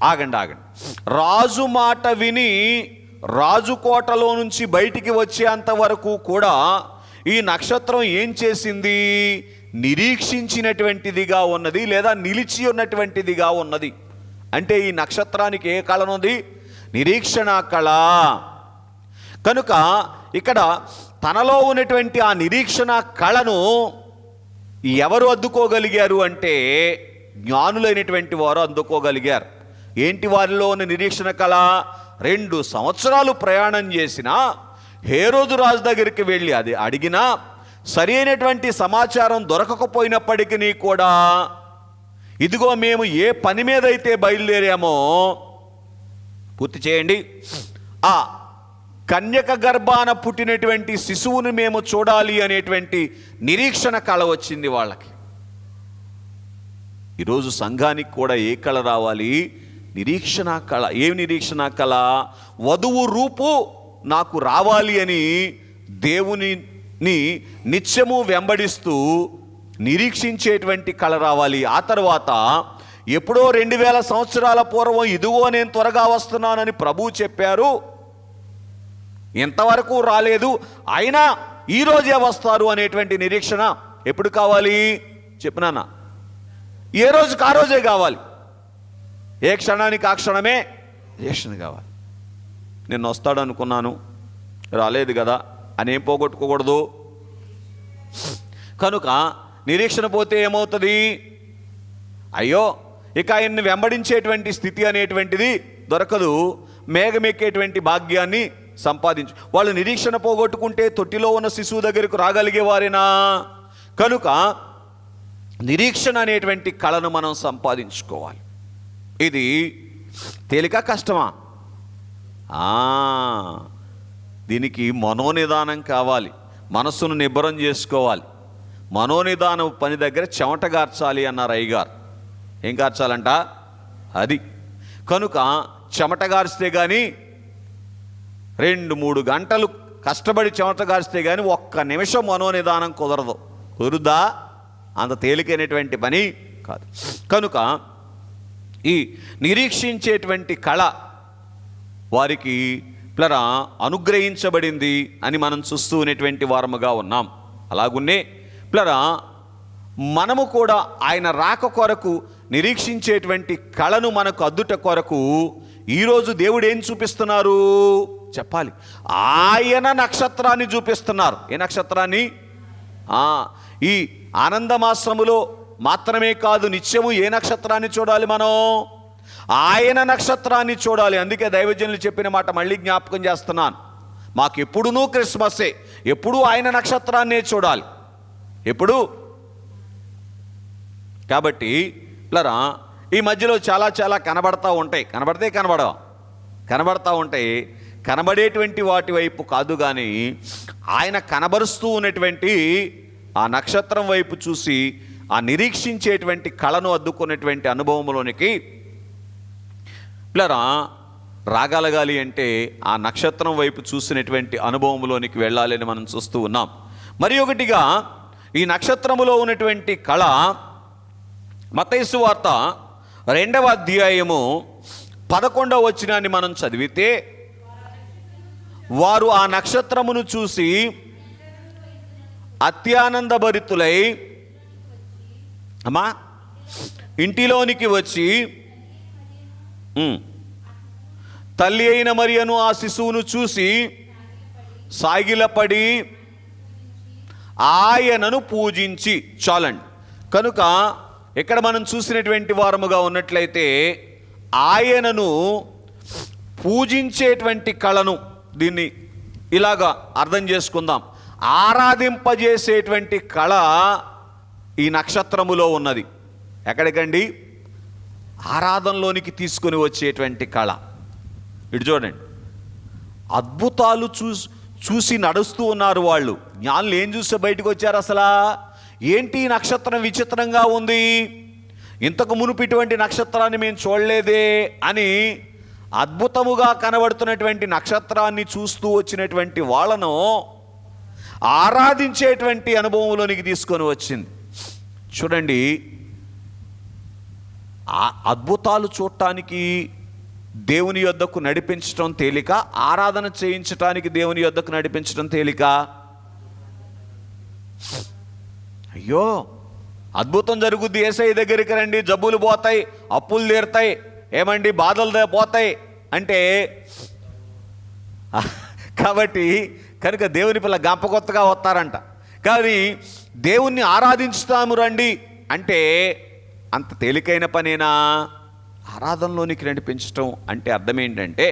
ఆగండి. రాజు మాట విని రాజు కోటలో నుంచి బయటికి వచ్చేంత వరకు కూడా ఈ నక్షత్రం ఏం చేసింది? నిరీక్షించినటువంటిదిగా ఉన్నది, లేదా నిలిచి ఉన్నటువంటిదిగా ఉన్నది. అంటే ఈ నక్షత్రానికి ఏ కళ ఉంది? నిరీక్షణ కళ. కనుక ఇక్కడ తనలో ఉన్నటువంటి ఆ నిరీక్షణ కళను ఎవరు అందుకోగలిగారు అంటే జ్ఞానులైనటువంటి వారు అందుకోగలిగారు. ఏంటి వారిలో ఉన్న నిరీక్షణ కళ? 2 సంవత్సరాలు ప్రయాణం చేసినా, హేరోదు రాజు దగ్గరికి వెళ్ళి అది అడిగినా సరి అయినటువంటి సమాచారం దొరకకపోయినప్పటికీ కూడా, ఇదిగో మేము ఏ పని మీద అయితే బయలుదేరామో, పూర్తి చేయండి, ఆ కన్యక గర్భాన పుట్టినటువంటి శిశువుని మేము చూడాలి అనేటువంటి నిరీక్షణ కళ వచ్చింది వాళ్ళకి. ఈరోజు సంఘానికి కూడా ఏ కళ రావాలి? నిరీక్షణ కళ. ఏమి నిరీక్షణ కళ? వధువు రూపు నాకు రావాలి అని దేవుని నిత్యము వెంబడిస్తూ నిరీక్షించేటువంటి కళ రావాలి. ఆ తర్వాత ఎప్పుడో 2000 సంవత్సరాల పూర్వం ఇదిగో నేను త్వరగా వస్తున్నానని ప్రభువు చెప్పారు, ఇంతవరకు రాలేదు, అయినా ఈరోజే వస్తారు అనేటువంటి నిరీక్షణ ఎప్పుడు కావాలి? చెప్పినానా? ఏ రోజుకి ఆ రోజే కావాలి. ఏ క్షణానికి ఆ క్షణమే నిరీక్షణ కావాలి. నేను వస్తాడు అనుకున్నాను, రాలేదు కదా అని ఏం పోగొట్టుకోకూడదు. కనుక నిరీక్షణ పోతే ఏమవుతుంది? అయ్యో ఇక ఆయన్ని వెంబడించేటువంటి స్థితి అనేటువంటిది దొరకదు, మేఘమెక్కేటువంటి భాగ్యాన్ని సంపాదించు. వాళ్ళు నిరీక్షణ పోగొట్టుకుంటే తొట్టిలో ఉన్న శిశువు దగ్గరకు రాగలిగేవారేనా? కనుక నిరీక్షణ అనేటువంటి కళను మనం సంపాదించుకోవాలి. ఇది తేలిక కష్టమా? దీనికి మనోనిదానం కావాలి, మనస్సును నిబ్బరం చేసుకోవాలి. మనోనిదానం పని దగ్గర చెమట గార్చాలి అన్నారు అయ్యగారు. ఏం గార్చాలంట? అది. కనుక చెమట గార్చితే కానీ 2-3 గంటలు కష్టపడి చెమట గార్చితే కానీ 1 నిమిషం మనోనిదానం కుదరదు. కుదురుద్దా? అంత తేలికైనటువంటి పని కాదు. కనుక ఈ నిరీక్షించేటువంటి కళ వారికి అనుగ్రహించబడింది అని మనం చూస్తూ ఉన్నటువంటి వారముగా ఉన్నాం. అలాగున్నే మనము కూడా ఆయన రాక కొరకు నిరీక్షించేటువంటి కళను మనకు అద్దుట కొరకు ఈరోజు దేవుడు ఏం చూపిస్తున్నారు చెప్పాలి? ఆయన నక్షత్రాన్ని చూపిస్తున్నారు. ఏ నక్షత్రాన్ని? ఈ ఆనందమాసములో మాత్రమే కాదు, నిత్యము ఏ నక్షత్రాన్ని చూడాలి మనం? ఆయన నక్షత్రాన్ని చూడాలి. అందుకే దైవజనులు చెప్పిన మాట మళ్ళీ జ్ఞాపకం చేస్తున్నాను. మాకు ఎప్పుడునూ క్రిస్మస్సే, ఎప్పుడూ ఆయన నక్షత్రాన్నే చూడాలి. ఎప్పుడు? కాబట్టి ఈ మధ్యలో చాలా కనబడతా ఉంటాయి. కనబడతా ఉంటాయి. కనబడేటువంటి వాటి వైపు కాదు, కానీ ఆయన కనబరుస్తూ ఉన్నటువంటి ఆ నక్షత్రం వైపు చూసి ఆ నిరీక్షించేటువంటి కళను అద్దుకునేటువంటి అనుభవంలోనికి రాగలగాలి అంటే ఆ నక్షత్రం వైపు చూసినటువంటి అనుభవంలోనికి వెళ్ళాలని మనం చూస్తూ ఉన్నాం. మరి ఒకటిగా ఈ నక్షత్రములో ఉన్నటువంటి కళ మత్తయి సువార్త 2వ అధ్యాయము 11వ వచనాన్ని మనం చదివితే, వారు ఆ నక్షత్రమును చూసి అత్యానందభరితులై ఇంటిలోనికి వచ్చి తల్లి అయిన మరియను ఆ శిశువును చూసి సాగిలపడి ఆయనను పూజించి. చాలండి. కనుక ఇక్కడ మనం చూసినటువంటి వారముగా ఉన్నట్లయితే ఆయనను పూజించేటువంటి కళను, దీన్ని ఇలాగా అర్థం చేసుకుందాం, ఆరాధింపజేసేటువంటి కళ ఈ నక్షత్రములో ఉన్నది. ఎక్కడికండి? ఆరాధనలోనికి తీసుకొని వచ్చేటువంటి కళ. ఇటు చూడండి, అద్భుతాలు చూసి నడుస్తూ ఉన్నారు వాళ్ళు. జ్ఞానులు ఏం చూస్తే బయటకు వచ్చారు? అసలు ఏంటి నక్షత్రం విచిత్రంగా ఉంది, ఇంతకు మునుపు ఇటువంటి నక్షత్రాన్ని మేము చూడలేదే అని అద్భుతముగా కనబడుతున్నటువంటి నక్షత్రాన్ని చూస్తూ వచ్చినటువంటి వాళ్ళను ఆరాధించేటువంటి అనుభవంలోనికి తీసుకొని వచ్చింది. చూడండి, అద్భుతాలు చూడటానికి దేవుని యొద్దకు నడిపించడం తేలిక, ఆరాధన చేయించటానికి దేవుని యొద్దకు నడిపించడం తేలిక? అయ్యో అద్భుతం జరుగుద్ది, యేసయ్య దగ్గరికి రండి, జబ్బులు పోతాయి, అప్పులు తీరుతాయి, ఏమండి బాధలు పోతాయి అంటే, కాబట్టి కనుక దేవుని పిల్ల గంపకొత్తగా వస్తారంట. కానీ దేవుణ్ణి ఆరాధించుతాము రండి అంటే అంత తేలికైన పనేనా? ఆరాధనలోనికి నడిపించటం అంటే అర్థం ఏంటంటే,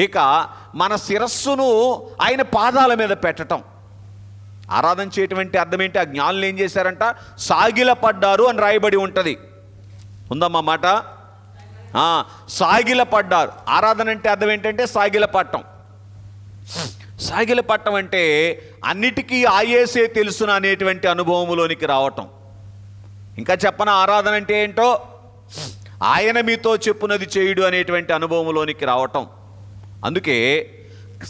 ఇక మన శిరస్సును ఆయన పాదాల మీద పెట్టటం. ఆరాధన చేయటం అంటే అర్థం ఏంటి? ఆ జ్ఞానులు ఏం చేశారంట? సాగిలపడ్డారు అని రాయబడి ఉంటుంది. ఉందమ్మా మాట? సాగిలపడ్డారు. ఆరాధన అంటే అర్థం ఏంటంటే సాగిలపట్టం. సాగిలపట్టం అంటే అన్నిటికీ ఆయేసే తెలుసును అనేటువంటి అనుభవంలోనికి రావటం. ఇంకా చెప్పన ఆరాధన అంటే ఏంటో, ఆయన మీతో చెప్పునది చేయుడు అనేటువంటి అనుభవంలోనికి రావటం. అందుకే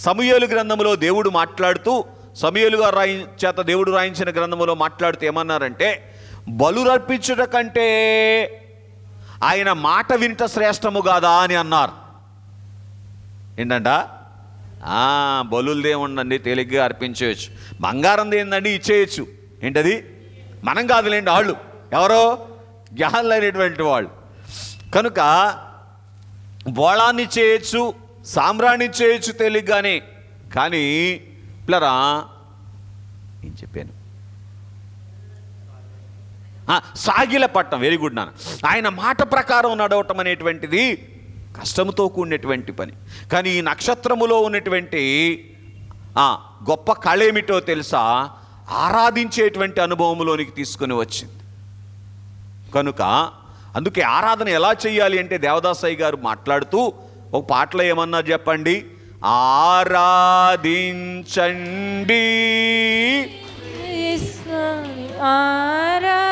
సమూయేలు గ్రంథములో దేవుడు మాట్లాడుతూ, సమూయేలు గారు చేత దేవుడు రాయించిన గ్రంథములో మాట్లాడుతూ ఏమన్నారంటే, బలురర్పించుట కంటే ఆయన మాట వింట శ్రేష్టము కాదా అని అన్నారు. ఏంటంట? బలులదే ఉండండి, తేలిగ్గా అర్పించవచ్చు. బంగారం ఏందండి, ఇచ్చేయచ్చు. ఏంటది? మనం కాదులేండి, వాళ్ళు ఎవరో జ్ఞానులు అయినటువంటి వాళ్ళు. కనుక బోళాన్ని చేయొచ్చు, సామ్రాన్ని చేయొచ్చు తేలిగ్గానే. కానీ పిల్లరా ఏం చెప్పాను? సాగిల పట్టం. వెరీ గుడ్ నాన్న. ఆయన మాట ప్రకారం నడవటం అనేటువంటిది కష్టంతో కూడినటువంటి పని. కానీ ఈ నక్షత్రములో ఉన్నటువంటి గొప్ప కళ ఏమిటో తెలుసా? ఆరాధించేటువంటి అనుభవంలోనికి తీసుకుని వచ్చింది. కనుక అందుకే ఆరాధన ఎలా చేయాలి అంటే దేవదాసయ్య గారు మాట్లాడుతూ ఒక పాటలో ఏమన్నారు చెప్పండి? ఆరాధించండి, ఆరాధించండి,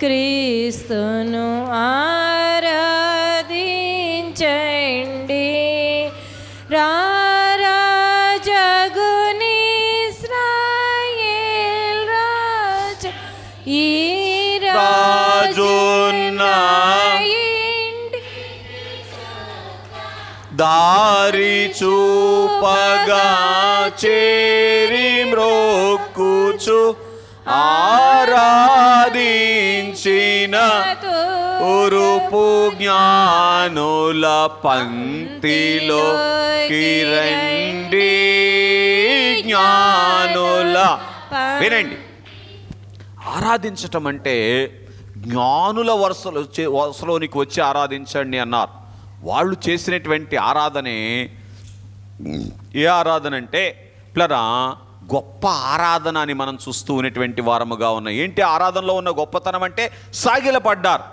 క్రీస్తును ఆరాధించండి, రాజగుని ఇశ్రాయేల్ రాజు, ఈ రాజున్న దారి చూపగా చేరి మ్రోక్కుచు ఆరాధించిన ఉరుపు జ్ఞానుల పంక్తిలో కిరండి. జ్ఞానుల వినండి, ఆరాధించటం అంటే జ్ఞానుల వరుసలోనికి వచ్చి ఆరాధించండి అన్నారు. వాళ్ళు చేసినటువంటి ఆరాధనే ఏ ఆరాధన అంటే పిల్లరా గొప్ప ఆరాధన అని మనం చూస్తూ ఉన్నటువంటి వారముగా ఉన్నాం. ఏంటి ఆరాధనలో ఉన్న గొప్పతనం అంటే సాగిలపడ్డారు.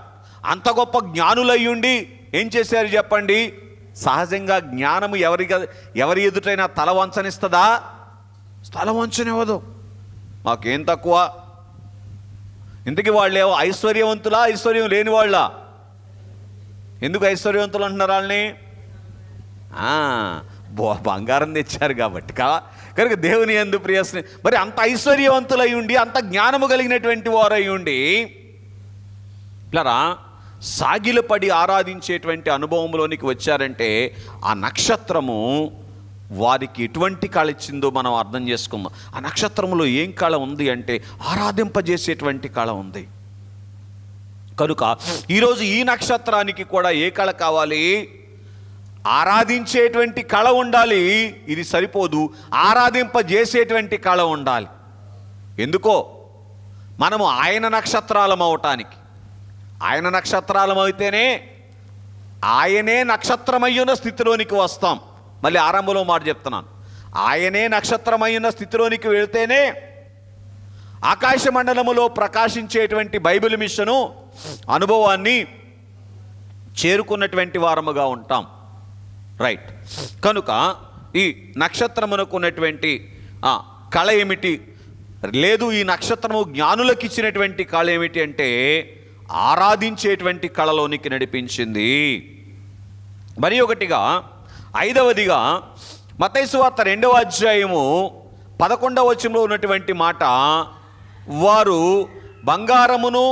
అంత గొప్ప జ్ఞానులయ్యుండి ఏం చేశారు చెప్పండి? సహజంగా జ్ఞానము ఎవరి ఎదుటైనా తల వంచనిస్తుందా? తల వంచనివ్వదు. మాకేం తక్కువ? ఇంతకీ వాళ్ళేవో ఐశ్వర్యవంతులా, ఐశ్వర్యం లేని వాళ్ళ? ఎందుకు ఐశ్వర్యవంతులు అంటున్నారు వాళ్ళని? బంగారం తెచ్చారు కాబట్టి కనుక దేవుని యందు ప్రియస్ని. మరి అంత ఐశ్వర్యవంతులై ఉండి, అంత జ్ఞానము కలిగినటువంటి వారై ఉండి ఇట్లారా సాగిలపడి ఆరాధించేటువంటి అనుభవంలోనికి వచ్చారంటే ఆ నక్షత్రము వారికి ఎటువంటి కళ ఇచ్చిందో మనం అర్థం చేసుకుందాం. ఆ నక్షత్రంలో ఏం కళ ఉంది అంటే ఆరాధింపజేసేటువంటి కళ ఉంది. కనుక ఈరోజు ఈ నక్షత్రానికి కూడా ఏ కళ కావాలి? ఆరాధించేటువంటి కళ ఉండాలి. ఇది సరిపోదు, ఆరాధింపజేసేటువంటి కళ ఉండాలి. ఎందుకో మనము ఆయన నక్షత్రాలం అవటానికి, ఆయన నక్షత్రాలం అయితేనే ఆయనే నక్షత్రమయ్యున్న స్థితిలోనికి వస్తాం. మళ్ళీ ఆరంభంలో మాట చెప్తున్నాను, ఆయనే నక్షత్రమయ్యున్న స్థితిలోనికి వెళితేనే ఆకాశ మండలములో ప్రకాశించేటువంటి బైబిల్ మిషను అనుభవాన్ని చేరుకున్నటువంటి వారముగా ఉంటాం. రైట్. కనుక ఈ నక్షత్రమునకు ఉన్నటువంటి కళ ఏమిటి? లేదు, ఈ నక్షత్రము జ్ఞానులకు ఇచ్చినటువంటి కళ ఏమిటి అంటే ఆరాధించేటువంటి కళలోనికి నడిపించింది. మరి ఒకటిగా, ఐదవదిగా మత్తయి సువార్త 2వ అధ్యాయము 11వ వచనంలో ఉన్నటువంటి మాట, వారు బంగారమును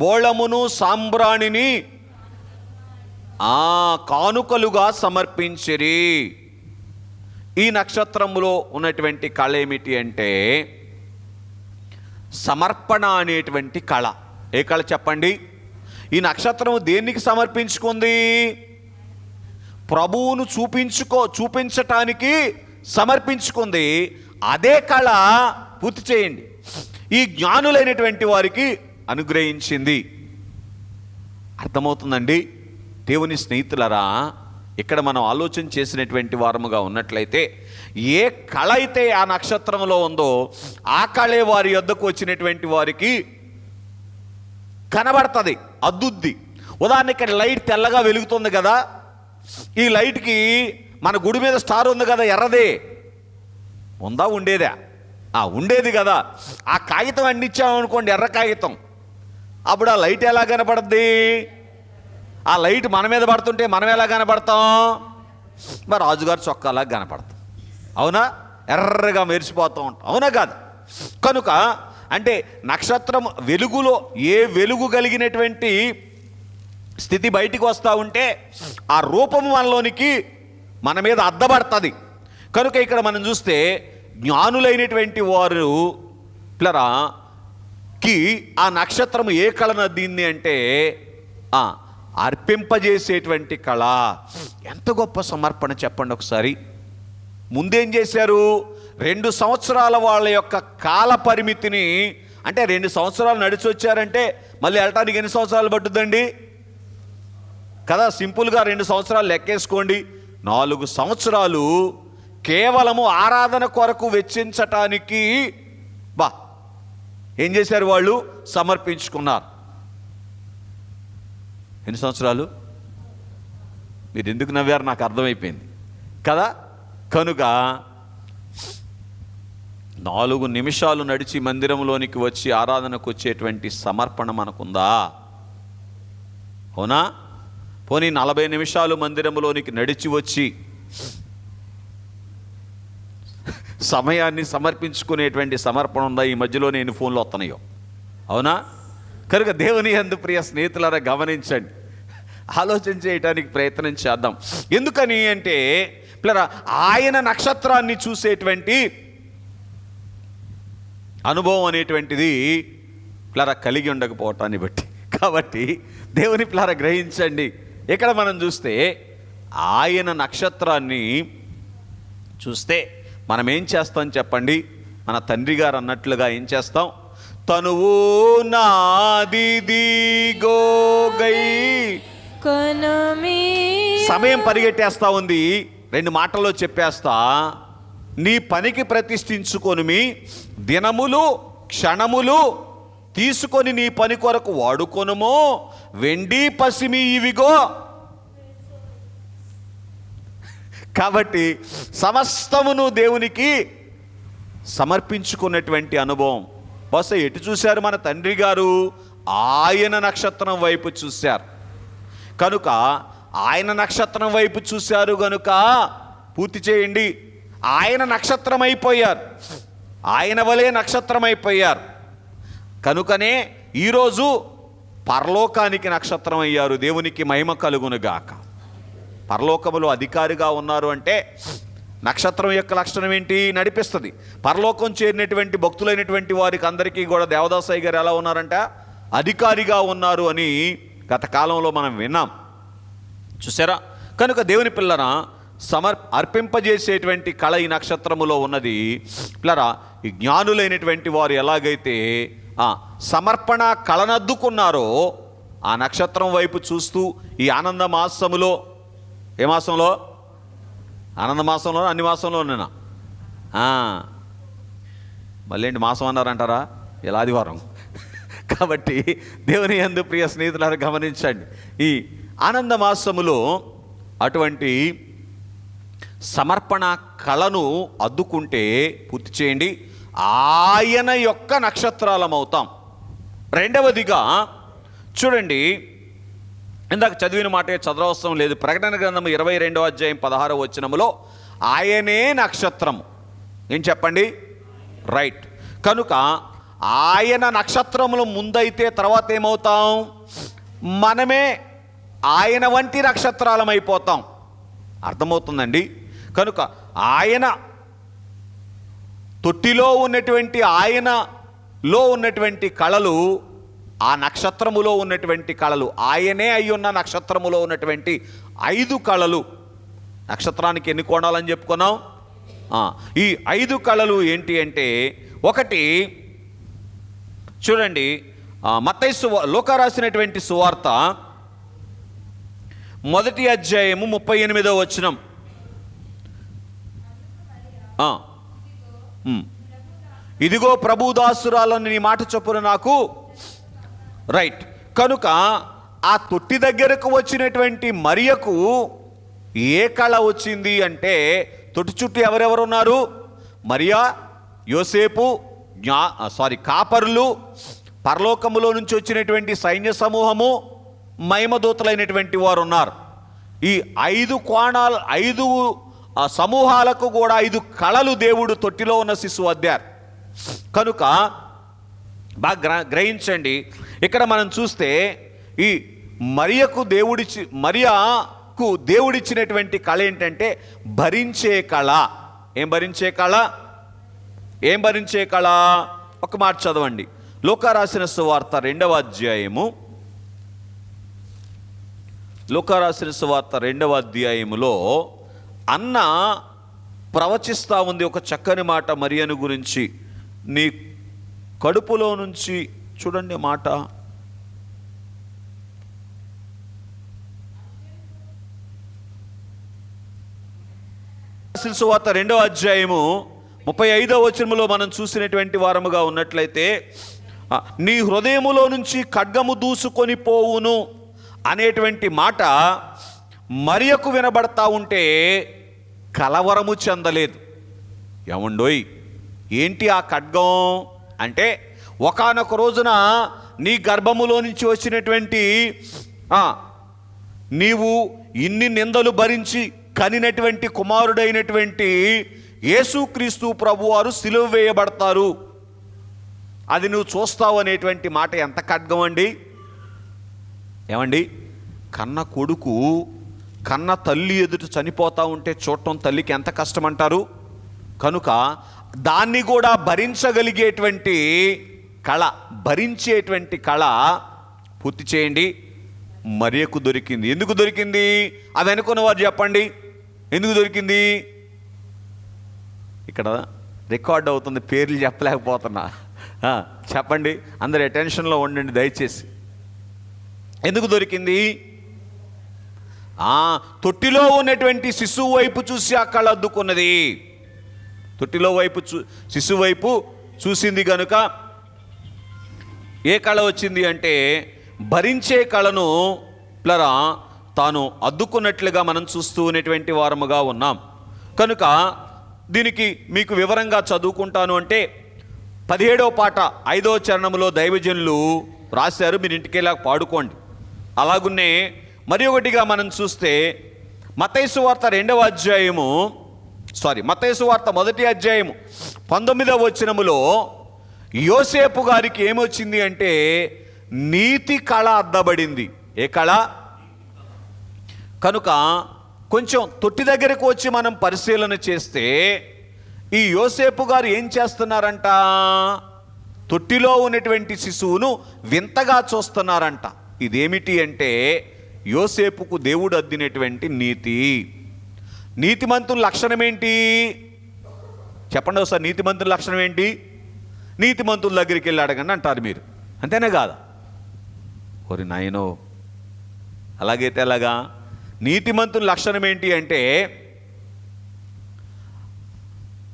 బోళమును సాంబ్రాణిని కానుకలుగా సమర్పించిరి. ఈ నక్షత్రములో ఉన్నటువంటి కళ ఏమిటి అంటే సమర్పణ అనేటువంటి కళ. ఏ కళ చెప్పండి? ఈ నక్షత్రం దేనికి సమర్పించుకుంది? ప్రభువును చూపించటానికి సమర్పించుకుంది. అదే కళ పూర్తి చేయండి ఈ జ్ఞానులైనటువంటి వారికి అనుగ్రహించింది. అర్థమవుతుందండి? దేవుని స్నేహితులరా, ఇక్కడ మనం ఆలోచన చేసినటువంటి వారముగా ఉన్నట్లయితే ఏ కళ అయితే ఆ నక్షత్రంలో ఉందో ఆ కళే వారి యొద్దకు వచ్చినటువంటి వారికి కనబడుతుంది, అద్దుద్ది. ఉదాహరణకి ఇక్కడ లైట్ తెల్లగా వెలుగుతుంది కదా, ఈ లైట్కి మన గుడి మీద స్టార్ ఉంది కదా, ఎర్రదే ఉందా? ఉండేదా? ఉండేది కదా. ఆ కాగితం అందించామనుకోండి, ఎర్ర కాగితం, అప్పుడు ఆ లైట్ ఎలా కనపడుద్ది? ఆ లైట్ మన మీద పడుతుంటే మనం ఎలా కనపడతాం? మరి రాజుగారు చొక్కాలా కనపడతాం, అవునా? ఎర్రగా మెరిసిపోతూ ఉంటాం, అవునా కాదు? కనుక అంటే నక్షత్రం వెలుగులో ఏ వెలుగు కలిగినటువంటి స్థితి బయటికి వస్తూ ఉంటే ఆ రూపము మనలోనికి మన మీద అద్దబడుతుంది. కనుక ఇక్కడ మనం చూస్తే జ్ఞానులైనటువంటి వారు పిల్లరాకి ఆ నక్షత్రం ఏ కళను దీన్ని అంటే అర్పింపజేసేటువంటి కళ. ఎంత గొప్ప సమర్పణ చెప్పండి ఒకసారి. ముందేం చేశారు? 2 సంవత్సరాల వాళ్ళ యొక్క కాల పరిమితిని, అంటే 2 సంవత్సరాలు నడిచి వచ్చారంటే మళ్ళీ వెళ్ళటానికి ఎన్ని సంవత్సరాలు పట్టుద్దండి కదా? సింపుల్గా 2 సంవత్సరాలు లెక్కేసుకోండి. 4 సంవత్సరాలు కేవలము ఆరాధన కొరకు వెచ్చించటానికి ఏం చేశారు? వాళ్ళు సమర్పించుకున్నారు. ఎన్ని సంవత్సరాలు? మీరు ఎందుకు నవ్వారు నాకు అర్థమైపోయింది కదా. కనుక 4 నిమిషాలు నడిచి మందిరంలోనికి వచ్చి ఆరాధనకు వచ్చేటువంటి సమర్పణ మనకుందా? అవునా? పోనీ 40 నిమిషాలు మందిరంలోనికి నడిచి వచ్చి సమయాన్ని సమర్పించుకునేటువంటి సమర్పణ ఉందా? ఈ మధ్యలో నేను ఫోన్లో వస్తున్నాయో, అవునా? కనుక దేవుని యందు ప్రియ స్నేహితులారా గమనించండి, ఆలోచన చేయడానికి ప్రయత్నం చేద్దాం. ఎందుకని అంటే పిల్లరా ఆయన నక్షత్రాన్ని చూసేటువంటి అనుభవం అనేటువంటిది పిల్లరా కలిగి ఉండకపోవటాన్ని బట్టి. కాబట్టి దేవుని పిల్లరా గ్రహించండి, ఇక్కడ మనం చూస్తే ఆయన నక్షత్రాన్ని చూస్తే మనం ఏం చేస్తాం చెప్పండి? మన తండ్రి గారు అన్నట్లుగా ఏం చేస్తాం? తనువు నాదిదిగోగై. సమయం పరిగెట్టేస్తా ఉంది, 2 మాటల్లో చెప్పేస్తా. నీ పనికి ప్రతిష్ఠించుకొనిమి, దినములు క్షణములు తీసుకొని నీ పని కొరకు వాడుకొనుము, వెండి పసిమి ఇవిగో. కాబట్టి సమస్తమును దేవునికి సమర్పించుకున్నటువంటి అనుభవం. బహుశా ఎటు చూశారు మన తండ్రి గారు? ఆయన నక్షత్రం వైపు చూశారు. కనుక ఆయన నక్షత్రం వైపు చూశారు కనుక పూర్తి చేయండి, ఆయన నక్షత్రం అయిపోయారు, ఆయన వలే నక్షత్రం అయిపోయారు. కనుకనే ఈరోజు పరలోకానికి నక్షత్రం అయ్యారు. దేవునికి మహిమ కలుగునుగాక. పరలోకములో అధికారిగా ఉన్నారు అంటే నక్షత్రం యొక్క లక్షణం ఏంటి? నడిపిస్తుంది. పరలోకం చేరినటువంటి భక్తులైనటువంటి వారికి అందరికీ కూడా దేవదాసయ్య గారు ఎలా ఉన్నారంట? అధికారిగా ఉన్నారు అని గత కాలంలో మనం విన్నాం, చూసారా? కనుక దేవుని పిల్లరా అర్పింపజేసేటువంటి కళ ఈ నక్షత్రములో ఉన్నది. పిల్లరా ఈ జ్ఞానులైనటువంటి వారు ఎలాగైతే సమర్పణ కళనద్దుకున్నారో ఆ నక్షత్రం వైపు చూస్తూ ఈ ఆనంద మాసములో, ఏ మాసంలో? ఆనంద మాసంలో, అన్ని మాసంలోనేనా? మళ్ళీ ఏంటి మాసం అన్నారంటారా? ఇలా ఆదివారం. కాబట్టి దేవుని యందు ప్రియ స్నేహితులారా గమనించండి, ఈ ఆనంద మాసములో అటువంటి సమర్పణ కళను అద్దుకుంటే పూర్తి చేయండి ఆయన యొక్క నక్షత్రాలమవుతాం. రెండవదిగా చూడండి, ఇందాక చదివిన మాట చదవవసరం లేదు. ప్రకటన గ్రంథం 22వ అధ్యాయం 16వ వచనములో ఆయనే నక్షత్రము. ఏం చెప్పండి? రైట్. కనుక ఆయన నక్షత్రములు ముందైతే తర్వాత ఏమవుతాం? మనమే ఆయన వంటి నక్షత్రాలమైపోతాం. అర్థమవుతుందండి? కనుక ఆయన తొట్టిలో ఉన్నటువంటి ఆయనలో ఉన్నటువంటి కళలు, ఆ నక్షత్రములో ఉన్నటువంటి కళలు, ఆయనే అయ్యున్న నక్షత్రములో ఉన్నటువంటి 5 కళలు. నక్షత్రానికి ఎన్ని కోణాలని చెప్పుకున్నాం? ఈ 5 కళలు ఏంటి అంటే, ఒకటి చూడండి, మత్తయి లూకా రాసినటువంటి సువార్త 1వ అధ్యాయము 38వ వచనం. ఇదిగో ప్రభుదాసురాలని నీ మాట చొప్పున నాకు రైట్. కనుక ఆ తొట్టి దగ్గరకు వచ్చినటువంటి మరియకు ఏ కళ వచ్చింది అంటే, తొట్టి చుట్టూ ఎవరెవరు ఉన్నారు? మరియా, యోసేపు, కాపరులు, పరలోకములో నుంచి వచ్చినటువంటి సైన్య సమూహము, మహిమదూతలైనటువంటి వారు ఉన్నారు. ఈ 5 కోణాలు, 5 సమూహాలకు కూడా 5 కళలు దేవుడు తొట్టిలో ఉన్న శిశువు అద్దారు. కనుక బాగా గ్రహించండి. ఇక్కడ మనం చూస్తే ఈ మరియకు దేవుడిచ్చినటువంటి కళ ఏంటంటే భరించే కళ. ఏం భరించే కళ? ఒక మాట చదవండి. లూకా రాసిన సువార్త 2వ అధ్యాయము, లూకా రాసిన సువార్త 2వ అధ్యాయములో అన్న ప్రవచిస్తూ ఉంది ఒక చక్కని మాట మరియను గురించి. నీ కడుపులో నుంచి, చూడండి మాట, సువార్త 2వ అధ్యాయము 35వ వచనములో మనం చూసినటువంటి వారముగా ఉన్నట్లయితే, నీ హృదయములో నుంచి ఖడ్గము దూసుకొని పోవును అనేటువంటి మాట మరియకు వినబడతా ఉంటే కలవరము చెందలేదు. ఏమండోయ్, ఏంటి ఆ ఖడ్గం అంటే, ఒకానొక రోజున నీ గర్భములో నుంచి వచ్చినటువంటి నీవు ఇన్ని నిందలు భరించి కనినటువంటి కుమారుడైనటువంటి యేసుక్రీస్తు ప్రభువారు సిలువ వేయబడతారు, అది నువ్వు చూస్తావు అనేటువంటి మాట ఎంత ఖడ్గం అండి. ఏమండి, కన్న కొడుకు కన్న తల్లి ఎదుట చనిపోతూ ఉంటే చూడటం తల్లికి ఎంత కష్టం అంటారు. కనుక దాన్ని కూడా భరించగలిగేటువంటి కళ, భరించేటువంటి కళ పూర్తి చేయండి, మరియకు దొరికింది. ఎందుకు దొరికింది? అది అనుకున్న వారు చెప్పండి, ఎందుకు దొరికింది? ఇక్కడ రికార్డ్ అవుతుంది, పేర్లు చెప్పలేకపోతున్నా. చెప్పండి, అందరు అటెన్షన్లో ఉండండి దయచేసి. ఎందుకు దొరికింది? తొట్టిలో ఉన్నటువంటి శిశువు వైపు చూసి ఆ కళ అద్దుకున్నది. తొట్టిలో వైపు శిశువు వైపు చూసింది కనుక ఏ కళ వచ్చింది అంటే భరించే కళను తాను అద్దుకున్నట్లుగా మనం చూస్తూ ఉన్నటువంటి వారముగా ఉన్నాం. కనుక దీనికి మీకు వివరంగా చదువుకుంటాను అంటే 17వ పాట 5వ చరణంలో దైవజనులు రాశారు, మీరు ఇంటికి వెళ్ళాక పాడుకోండి. అలాగున్నే మరి ఒకటిగా మనం చూస్తే మత్తయి సువార్త 1వ అధ్యాయము 19వ వచనములో యోసేపు గారికి ఏమొచ్చింది అంటే నీతి కళ అద్దబడింది. ఏ కళ? కనుక కొంచెం తొట్టి దగ్గరకు వచ్చి మనం పరిశీలన చేస్తే ఈ యోసేపు గారు ఏం చేస్తున్నారంట? తొట్టిలో ఉన్నటువంటి శిశువును వింతగా చూస్తున్నారంట. ఇదేమిటి అంటే యోసేపుకు దేవుడు అద్దినటువంటి నీతి. నీతిమంతుల లక్షణం ఏంటి చెప్పండి ఒకసారి. నీతిమంతుల లక్షణం ఏంటి? నీతిమంతుల దగ్గరికి వెళ్ళి అడగండి అంటారు మీరు, అంతేనే కాదా? ఓరి నాయనో, అలాగైతే ఎలాగా? నీతిమంతుల లక్షణం ఏంటి అంటే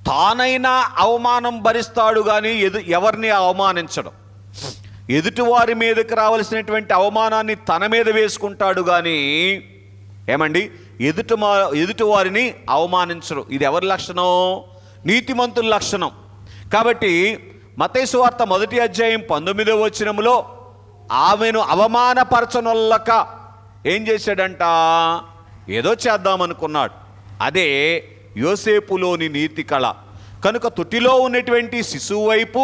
తానైనా అవమానం భరిస్తాడు కానీ ఎవరిని అవమానించడం. ఎదుటివారి మీదకి రావాల్సినటువంటి అవమానాన్ని తన మీద వేసుకుంటాడు కానీ ఏమండి ఎదుటివారిని అవమానించరు. ఇది ఎవరి లక్షణం? నీతిమంతుల లక్షణం. కాబట్టి మత్తయి సువార్త 1వ అధ్యాయం 19వ వచనములో ఆమెను అవమానపరచనొల్లక ఏం చేశాడంట? ఏదో చేద్దామనుకున్నాడు. అదే యోసేపులోని నీతి కళ. కనుక తొట్టిలో ఉన్నటువంటి శిశువు వైపు,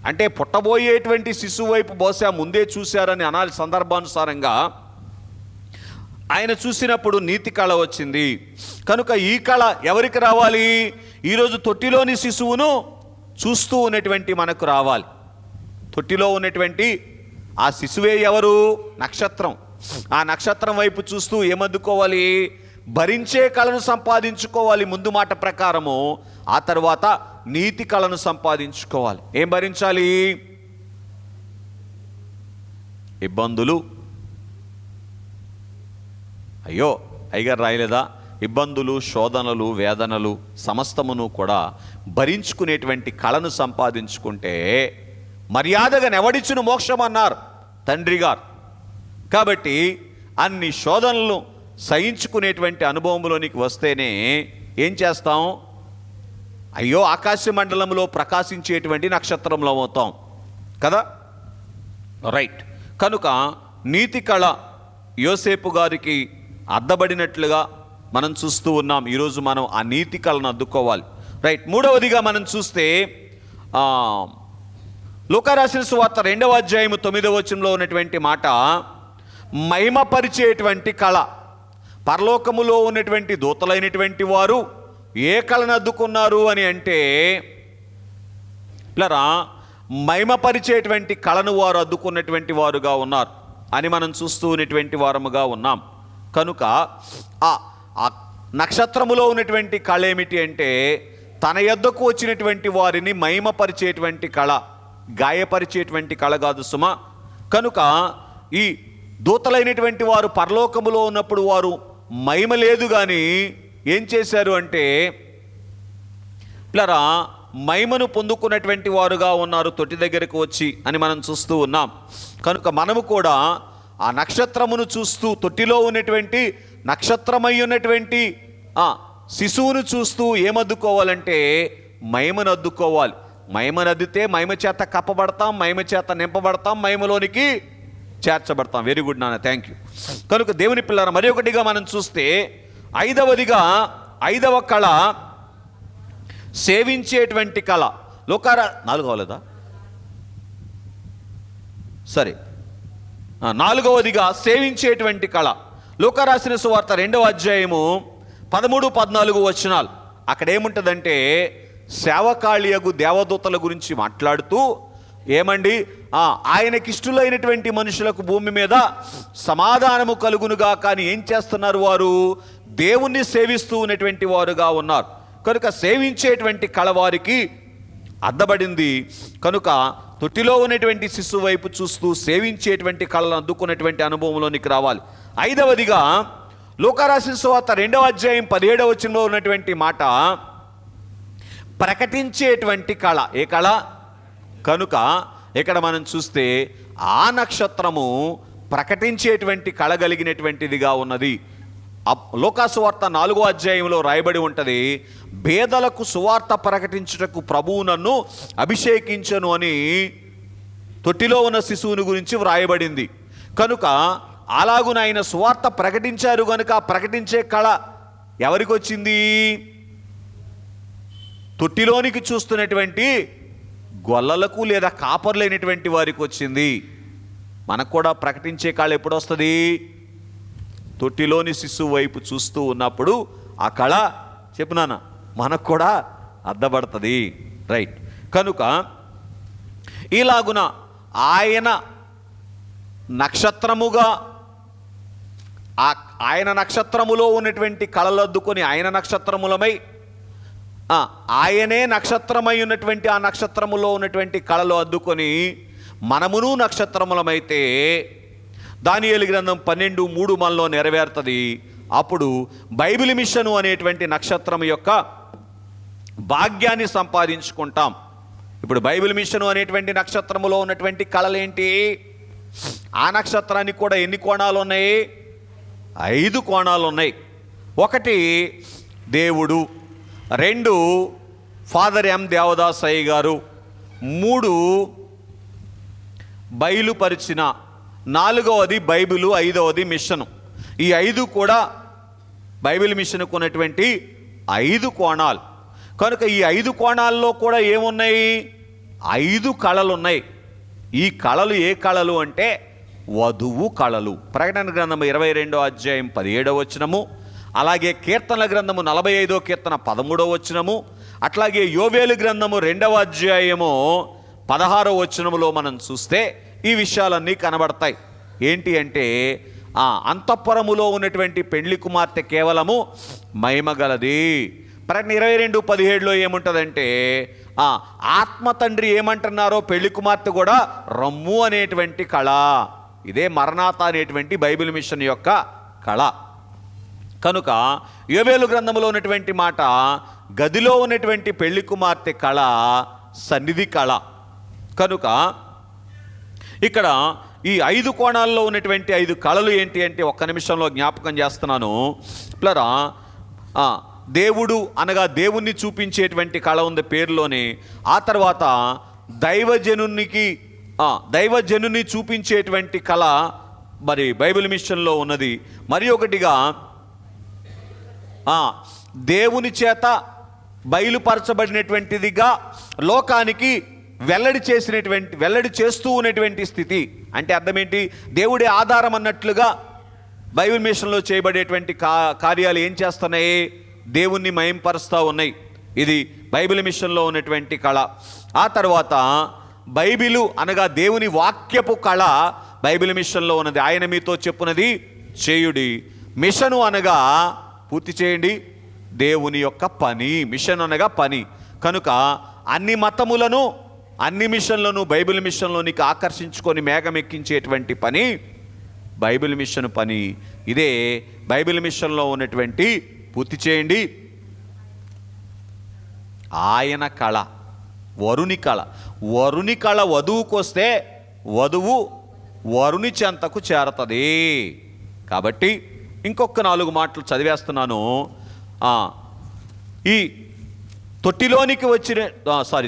అంటే పుట్టబోయేటువంటి శిశువు వైపు బహుశా ముందే చూశారని అనాలి సందర్భానుసారంగా. ఆయన చూసినప్పుడు నీతి కళ వచ్చింది. కనుక ఈ కళ ఎవరికి రావాలి? ఈరోజు తొట్టిలోని శిశువును చూస్తూ ఉన్నటువంటి మనకు రావాలి. తొట్టిలో ఉన్నటువంటి ఆ శిశువే ఎవరు? నక్షత్రం. ఆ నక్షత్రం వైపు చూస్తూ ఏమద్దుకోవాలి? భరించే కళను సంపాదించుకోవాలి ముందు మాట ప్రకారము. ఆ తర్వాత నీతి కళను సంపాదించుకోవాలి. ఏం భరించాలి? ఇబ్బందులు. అయ్యో అయ్యగారు రాయలేదా? ఇబ్బందులు, శోధనలు, వేదనలు సమస్తమును కూడా భరించుకునేటువంటి కళను సంపాదించుకుంటే మర్యాదగా నెవడిచును మోక్షం అన్నారు తండ్రి గారు. కాబట్టి అన్ని శోధనలను సహించుకునేటువంటి అనుభవంలోనికి వస్తేనే ఏం చేస్తాం? అయ్యో ఆకాశ మండలంలో ప్రకాశించేటువంటి నక్షత్రంలో అవుతాం కదా. రైట్. కనుక నీతి కళ యోసేపు గారికి అద్దబడినట్లుగా మనం చూస్తూ ఉన్నాం. ఈరోజు మనం ఆ నీతి కళను అద్దుకోవాలి. రైట్. మూడవదిగా మనం చూస్తే లూకా రాసిన సువార్త 2వ అధ్యాయము 9వ వచనంలో ఉన్నటువంటి మాట, మహిమపరిచేటువంటి కళ. పరలోకములో ఉన్నటువంటి దూతలైనటువంటి వారు ఏ కళను అద్దుకున్నారు అని అంటే పిల్లరా, మహిమపరిచేటువంటి కళను వారు అద్దుకున్నటువంటి వారుగా ఉన్నారు అని మనం చూస్తూ ఉన్నటువంటి వారముగా ఉన్నాం. కనుక ఆ నక్షత్రములో ఉన్నటువంటి కళ ఏమిటి అంటే తన యొద్దకు వచ్చినటువంటి వారిని మహిమపరిచేటువంటి కళ, గాయపరిచేటువంటి కళ కాదు సుమా. కనుక ఈ దూతలైనటువంటి వారు పరలోకములో ఉన్నప్పుడు వారు మహిమ లేదు కానీ ఏం చేశారు అంటే పిల్లరా, మహిమను పొందుకున్నటువంటి వారుగా ఉన్నారు తొట్టి దగ్గరకు వచ్చి అని మనం చూస్తూ ఉన్నాం. కనుక మనము కూడా ఆ నక్షత్రమును చూస్తూ, తొట్టిలో ఉన్నటువంటి నక్షత్రమై ఉన్నటువంటి ఆ శిశువును చూస్తూ ఏమద్దుకోవాలంటే మహిమను అద్దుకోవాలి. మహిమను అద్దితే మహిమ చేత కప్పబడతాం, మహిమ చేత నింపబడతాం, మహిమలోనికి చేర్చబడతాం. వెరీ గుడ్ నాన్న, థ్యాంక్ యూ. కనుక దేవుని పిల్లల మరి ఒకటిగా మనం చూస్తే ఐదవదిగా, 5వ కళ సేవించేటువంటి కళ. లోకారా 4వ లేదా సరే 4వదిగా సేవించేటువంటి కళ. లూకా రాసిన సువార్త 2వ అధ్యాయము 13, 14 వచనాలు. అక్కడ ఏముంటుందంటే సేవకాళియగు దేవదూతల గురించి మాట్లాడుతూ ఏమండి, ఆయనకిష్టులైనటువంటి మనుషులకు భూమి మీద సమాధానము కలుగునుగా. కానీ ఏం చేస్తున్నారు? వారు దేవుణ్ణి సేవిస్తూ ఉన్నటువంటి వారుగా ఉన్నారు. కనుక సేవించేటువంటి కళ వారికి అద్దబడింది. కనుక తొట్టిలో ఉన్నటువంటి శిశువు వైపు చూస్తూ సేవించేటువంటి కళను అద్దుకున్నటువంటి అనుభవంలోనికి రావాలి. 5వదిగా లూకా రాసిన సువార్త 2వ అధ్యాయం 17వ వచనంలో ఉన్నటువంటి మాట ప్రకటించేటువంటి కళ. ఏ కళ? కనుక ఇక్కడ మనం చూస్తే ఆ నక్షత్రము ప్రకటించేటువంటి కళ కలిగినటువంటిదిగా ఉన్నది. లూకా సువార్త 4వ అధ్యాయంలో రాయబడి ఉంటుంది, పేదలకు సువార్త ప్రకటించుటకు ప్రభువు నన్ను అభిషేకించను అని తొట్టిలో ఉన్న శిశువుని గురించి వ్రాయబడింది. కనుక అలాగున ఆయన సువార్త ప్రకటించారు కనుక ప్రకటించే కళ ఎవరికి వచ్చింది? తొట్టిలోనికి చూస్తున్నటువంటి గొల్లలకు లేదా కాపర్లైనటువంటి వారికి వచ్చింది. మనకు కూడా ప్రకటించే కళ ఎప్పుడు వస్తుంది? తొట్టిలోని శిశువు వైపు చూస్తూ ఉన్నప్పుడు ఆ కళ చెప్పునానా మనకు కూడా అద్దబడుతుంది. రైట్. కనుక ఇలాగున ఆయన నక్షత్రముగా ఆయన నక్షత్రములో ఉన్నటువంటి కళలు అద్దుకొని ఆయన నక్షత్రములమై ఆయనే నక్షత్రమై ఉన్నటువంటి ఆ నక్షత్రములో ఉన్నటువంటి కళలు అద్దుకొని మనమును నక్షత్రములమైతే దానియేలు గ్రంథం 12:3 మనలో నెరవేరుతుంది. అప్పుడు బైబిల్ మిషను అనేటువంటి నక్షత్రం యొక్క భాగ్యాన్ని సంపాదించుకుంటాం. ఇప్పుడు బైబిల్ మిషను అనేటువంటి నక్షత్రములో ఉన్నటువంటి కళలేంటి? ఆ నక్షత్రానికి కూడా ఎన్ని కోణాలు ఉన్నాయి? 5 కోణాలు ఉన్నాయి. 1 దేవుడు, 2 ఫాదర్ ఎం దేవదాసయ్య గారు, 3 బయలుపరిచిన, 4వది బైబిలు, 5వది మిషను. ఈ 5 కూడా బైబిల్ మిషన్కు ఉన్నటువంటి 5 కోణాలు. కనుక ఈ 5 కోణాల్లో కూడా ఏమున్నాయి? 5 కళలు ఉన్నాయి. ఈ కళలు ఏ కళలు అంటే వధువు కళలు. ప్రకటన గ్రంథము 22వ అధ్యాయం 17వ వచనము, అలాగే కీర్తనల గ్రంథము 45వ కీర్తన 13వ వచనము, అట్లాగే యోవేలు గ్రంథము 2వ అధ్యాయము 16వ వచనములో మనం చూస్తే ఈ విషయాలన్నీ కనబడతాయి. ఏంటి అంటే అంతఃపురములో ఉన్నటువంటి పెండ్లి కుమార్తె కేవలము మహిమగలది. ప్రకటన 22:17లో ఏముంటుందంటే ఆత్మ తండ్రి ఏమంటున్నారో పెళ్లి కుమార్తె కూడా రమ్ము అనేటువంటి కళ. ఇదే మరణాత అనేటువంటి బైబిల్ మిషన్ యొక్క కళ. కనుక యోవేలు గ్రంథంలో ఉన్నటువంటి మాట గదిలో ఉన్నటువంటి పెళ్లి కుమార్తె కళ సన్నిధి కళ. కనుక ఇక్కడ ఈ 5 కోణాల్లో ఉన్నటువంటి 5 కళలు ఏంటి అంటే ఒక్క నిమిషంలో జ్ఞాపకం చేస్తున్నాను. ప్లరా దేవుడు అనగా దేవుణ్ణి చూపించేటువంటి కళ ఉంది పేరులోనే. ఆ తర్వాత దైవజనుని చూపించేటువంటి కళ మరి బైబిల్ మిషన్లో ఉన్నది. మరి ఒకటిగా దేవుని చేత బయలుపరచబడినటువంటిదిగా లోకానికి వెల్లడి చేస్తూ ఉన్నటువంటి స్థితి. అంటే అర్థం ఏంటి? దేవుడే ఆధారం అన్నట్లుగా బైబిల్ మిషన్లో చేయబడేటువంటి కార్యాలు ఏం చేస్తున్నాయి? దేవుణ్ణి మహింపరుస్తూ ఉన్నాయి. ఇది బైబిల్ మిషన్లో ఉన్నటువంటి కళ. ఆ తర్వాత బైబిలు అనగా దేవుని వాక్యపు కళ బైబిల్ మిషన్లో ఉన్నది. ఆయన మీతో చెప్పున్నది చేయుడి. మిషను అనగా పూర్తి చేయండి, దేవుని యొక్క పని. మిషన్ అనగా పని. కనుక అన్ని మతములను అన్ని మిషన్లను బైబిల్ మిషన్లోనికి ఆకర్షించుకొని మేఘమెక్కించేటువంటి పని బైబిల్ మిషన్ పని. ఇదే బైబిల్ మిషన్లో ఉన్నటువంటి పూర్తి చేయండి ఆయన కళ, వరుని కళ. వరుని కళ వధువుకు వస్తే వధువు వరుని చెంతకు చేరతది. కాబట్టి ఇంకొక 4 మాటలు చదివేస్తున్నాను. ఈ తొట్టిలోనికి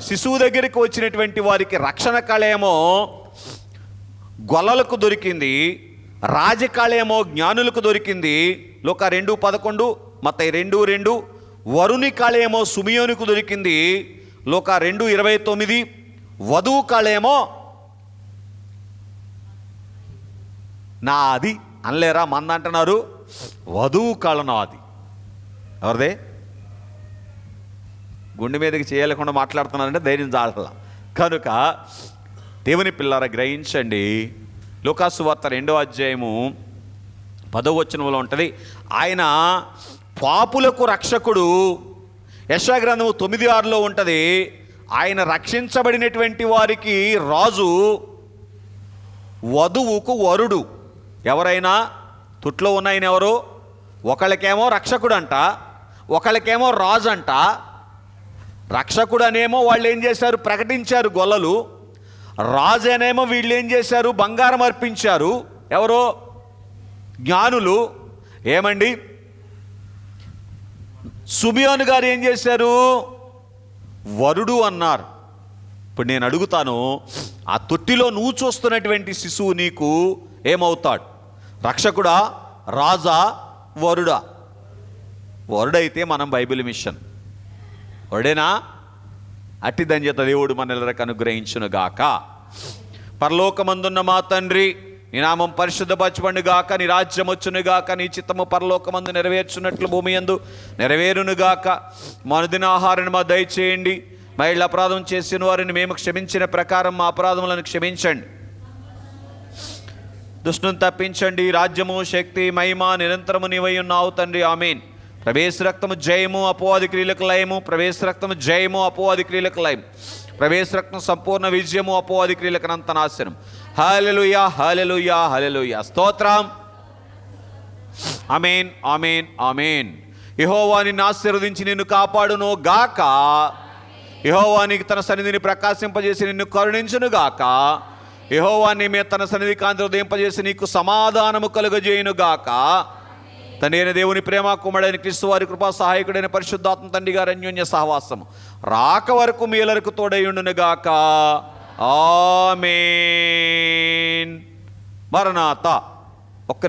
శిశువు దగ్గరికి వచ్చినటువంటి వారికి రక్షణ కళ ఏమో గొల్లలకు దొరికింది, రాజకళ ఏమో జ్ఞానులకు దొరికింది. లోక 2:11, మత్తయి 2:2. వరుని కళ ఏమో సుమియోనుకు దొరికింది, లోక 2:29. వధువు కళ ఏమో నాది అనలేరా? మంద అంటున్నారు. వధువు కళ నాది. ఎవరిదే? గుండె మీదకి చేయలేకుండా మాట్లాడుతున్నారంటే ధైర్యం చాల. కనుక దేవుని పిల్లారా గ్రహించండి. లూకాసు వార్త 2వ అధ్యాయము 10వ వచనంలో ఉంటుంది, ఆయన పాపులకు రక్షకుడు. యెషయా గ్రంథము 9:6లో ఉంటుంది, ఆయన రక్షించబడినటువంటి వారికి రాజు, వధువుకు వరుడు. ఎవరైనా తుట్లో ఉన్న ఆయన ఎవరు? ఒకళ్ళకేమో రక్షకుడు అంట, ఒకళ్ళకేమో రాజు అంట. రక్షకుడు అనేమో వాళ్ళు ఏం చేశారు? ప్రకటించారు గొల్లలు. రాజు అనేమో వీళ్ళు ఏం చేశారు? బంగారం అర్పించారు. ఎవరో? జ్ఞానులు. ఏమండి, సుమియోను గారు ఏం చేశారు? వరుడు అన్నారు. ఇప్పుడు నేను అడుగుతాను, ఆ తొట్టిలో నువ్వు చూస్తున్నటువంటి శిశువు నీకు ఏమవుతాడు? రక్షకుడా, రాజా, వరుడా? వరుడైతే మనం బైబిల్ మిషన్ వరుడేనా? అట్టి ధన్యత దేవుడు మనెల్లరికి అనుగ్రహించునుగాక. పరలోకమందున్న మా తండ్రి, నీ నామం పరిశుద్ధపరచబడును గాక, నీ రాజ్యం వచ్చును గాక, నీ చిత్తము పరలోకమందు నెరవేర్చున్నట్లు భూమి యందు నెరవేరును గాక. మా అనుదిన ఆహారాన్ని మా దయచేయండి. మా ఇళ్ళ అపరాధం చేసిన వారిని మేము క్షమించిన ప్రకారం మా అపరాధములను క్షమించండి. దుష్టును తప్పించండి. రాజ్యము, శక్తి, మహిమ నిరంతరము నీవై ఉన్నావు తండ్రి. ఆమేన్. ప్రవేశ రక్తము జయము, అపవాది క్రియలకు లయము. ప్రవేశ రక్తము జయము, అపవాది క్రియలకు లయము. ప్రవేశ రక్తం సంపూర్ణ విజయము, అపవాది క్రియలకు అనంత నాశనం. హల్లెలూయా, హల్లెలూయా, హల్లెలూయా. స్తోత్రం. ఆమేన్, ఆమేన్, ఆమేన్. యెహోవా నిన్ను ఆశీర్వదించి నిన్ను కాపాడును గాక. యెహోవా నీకు తన సన్నిధిని ప్రకాశింపజేసి నిన్ను కరుణించును గాక. యెహోవా నీ మీద తన సన్నిధి కాంతి ఉదయింపజేసి నీకు సమాధానము కలుగజేయును గాక. తండ్రి అయిన దేవుని ప్రేమ, కుమారుడైన క్రీస్తు వారి కృపా, సహాయకుడైన పరిశుద్ధాత్మ తండ్రి గారి అన్యోన్య సహవాసము రాక వరకు మీ ఎల్లరకు తోడైయుండును గాక. ఆమేన్. మరణాత. ఒక్క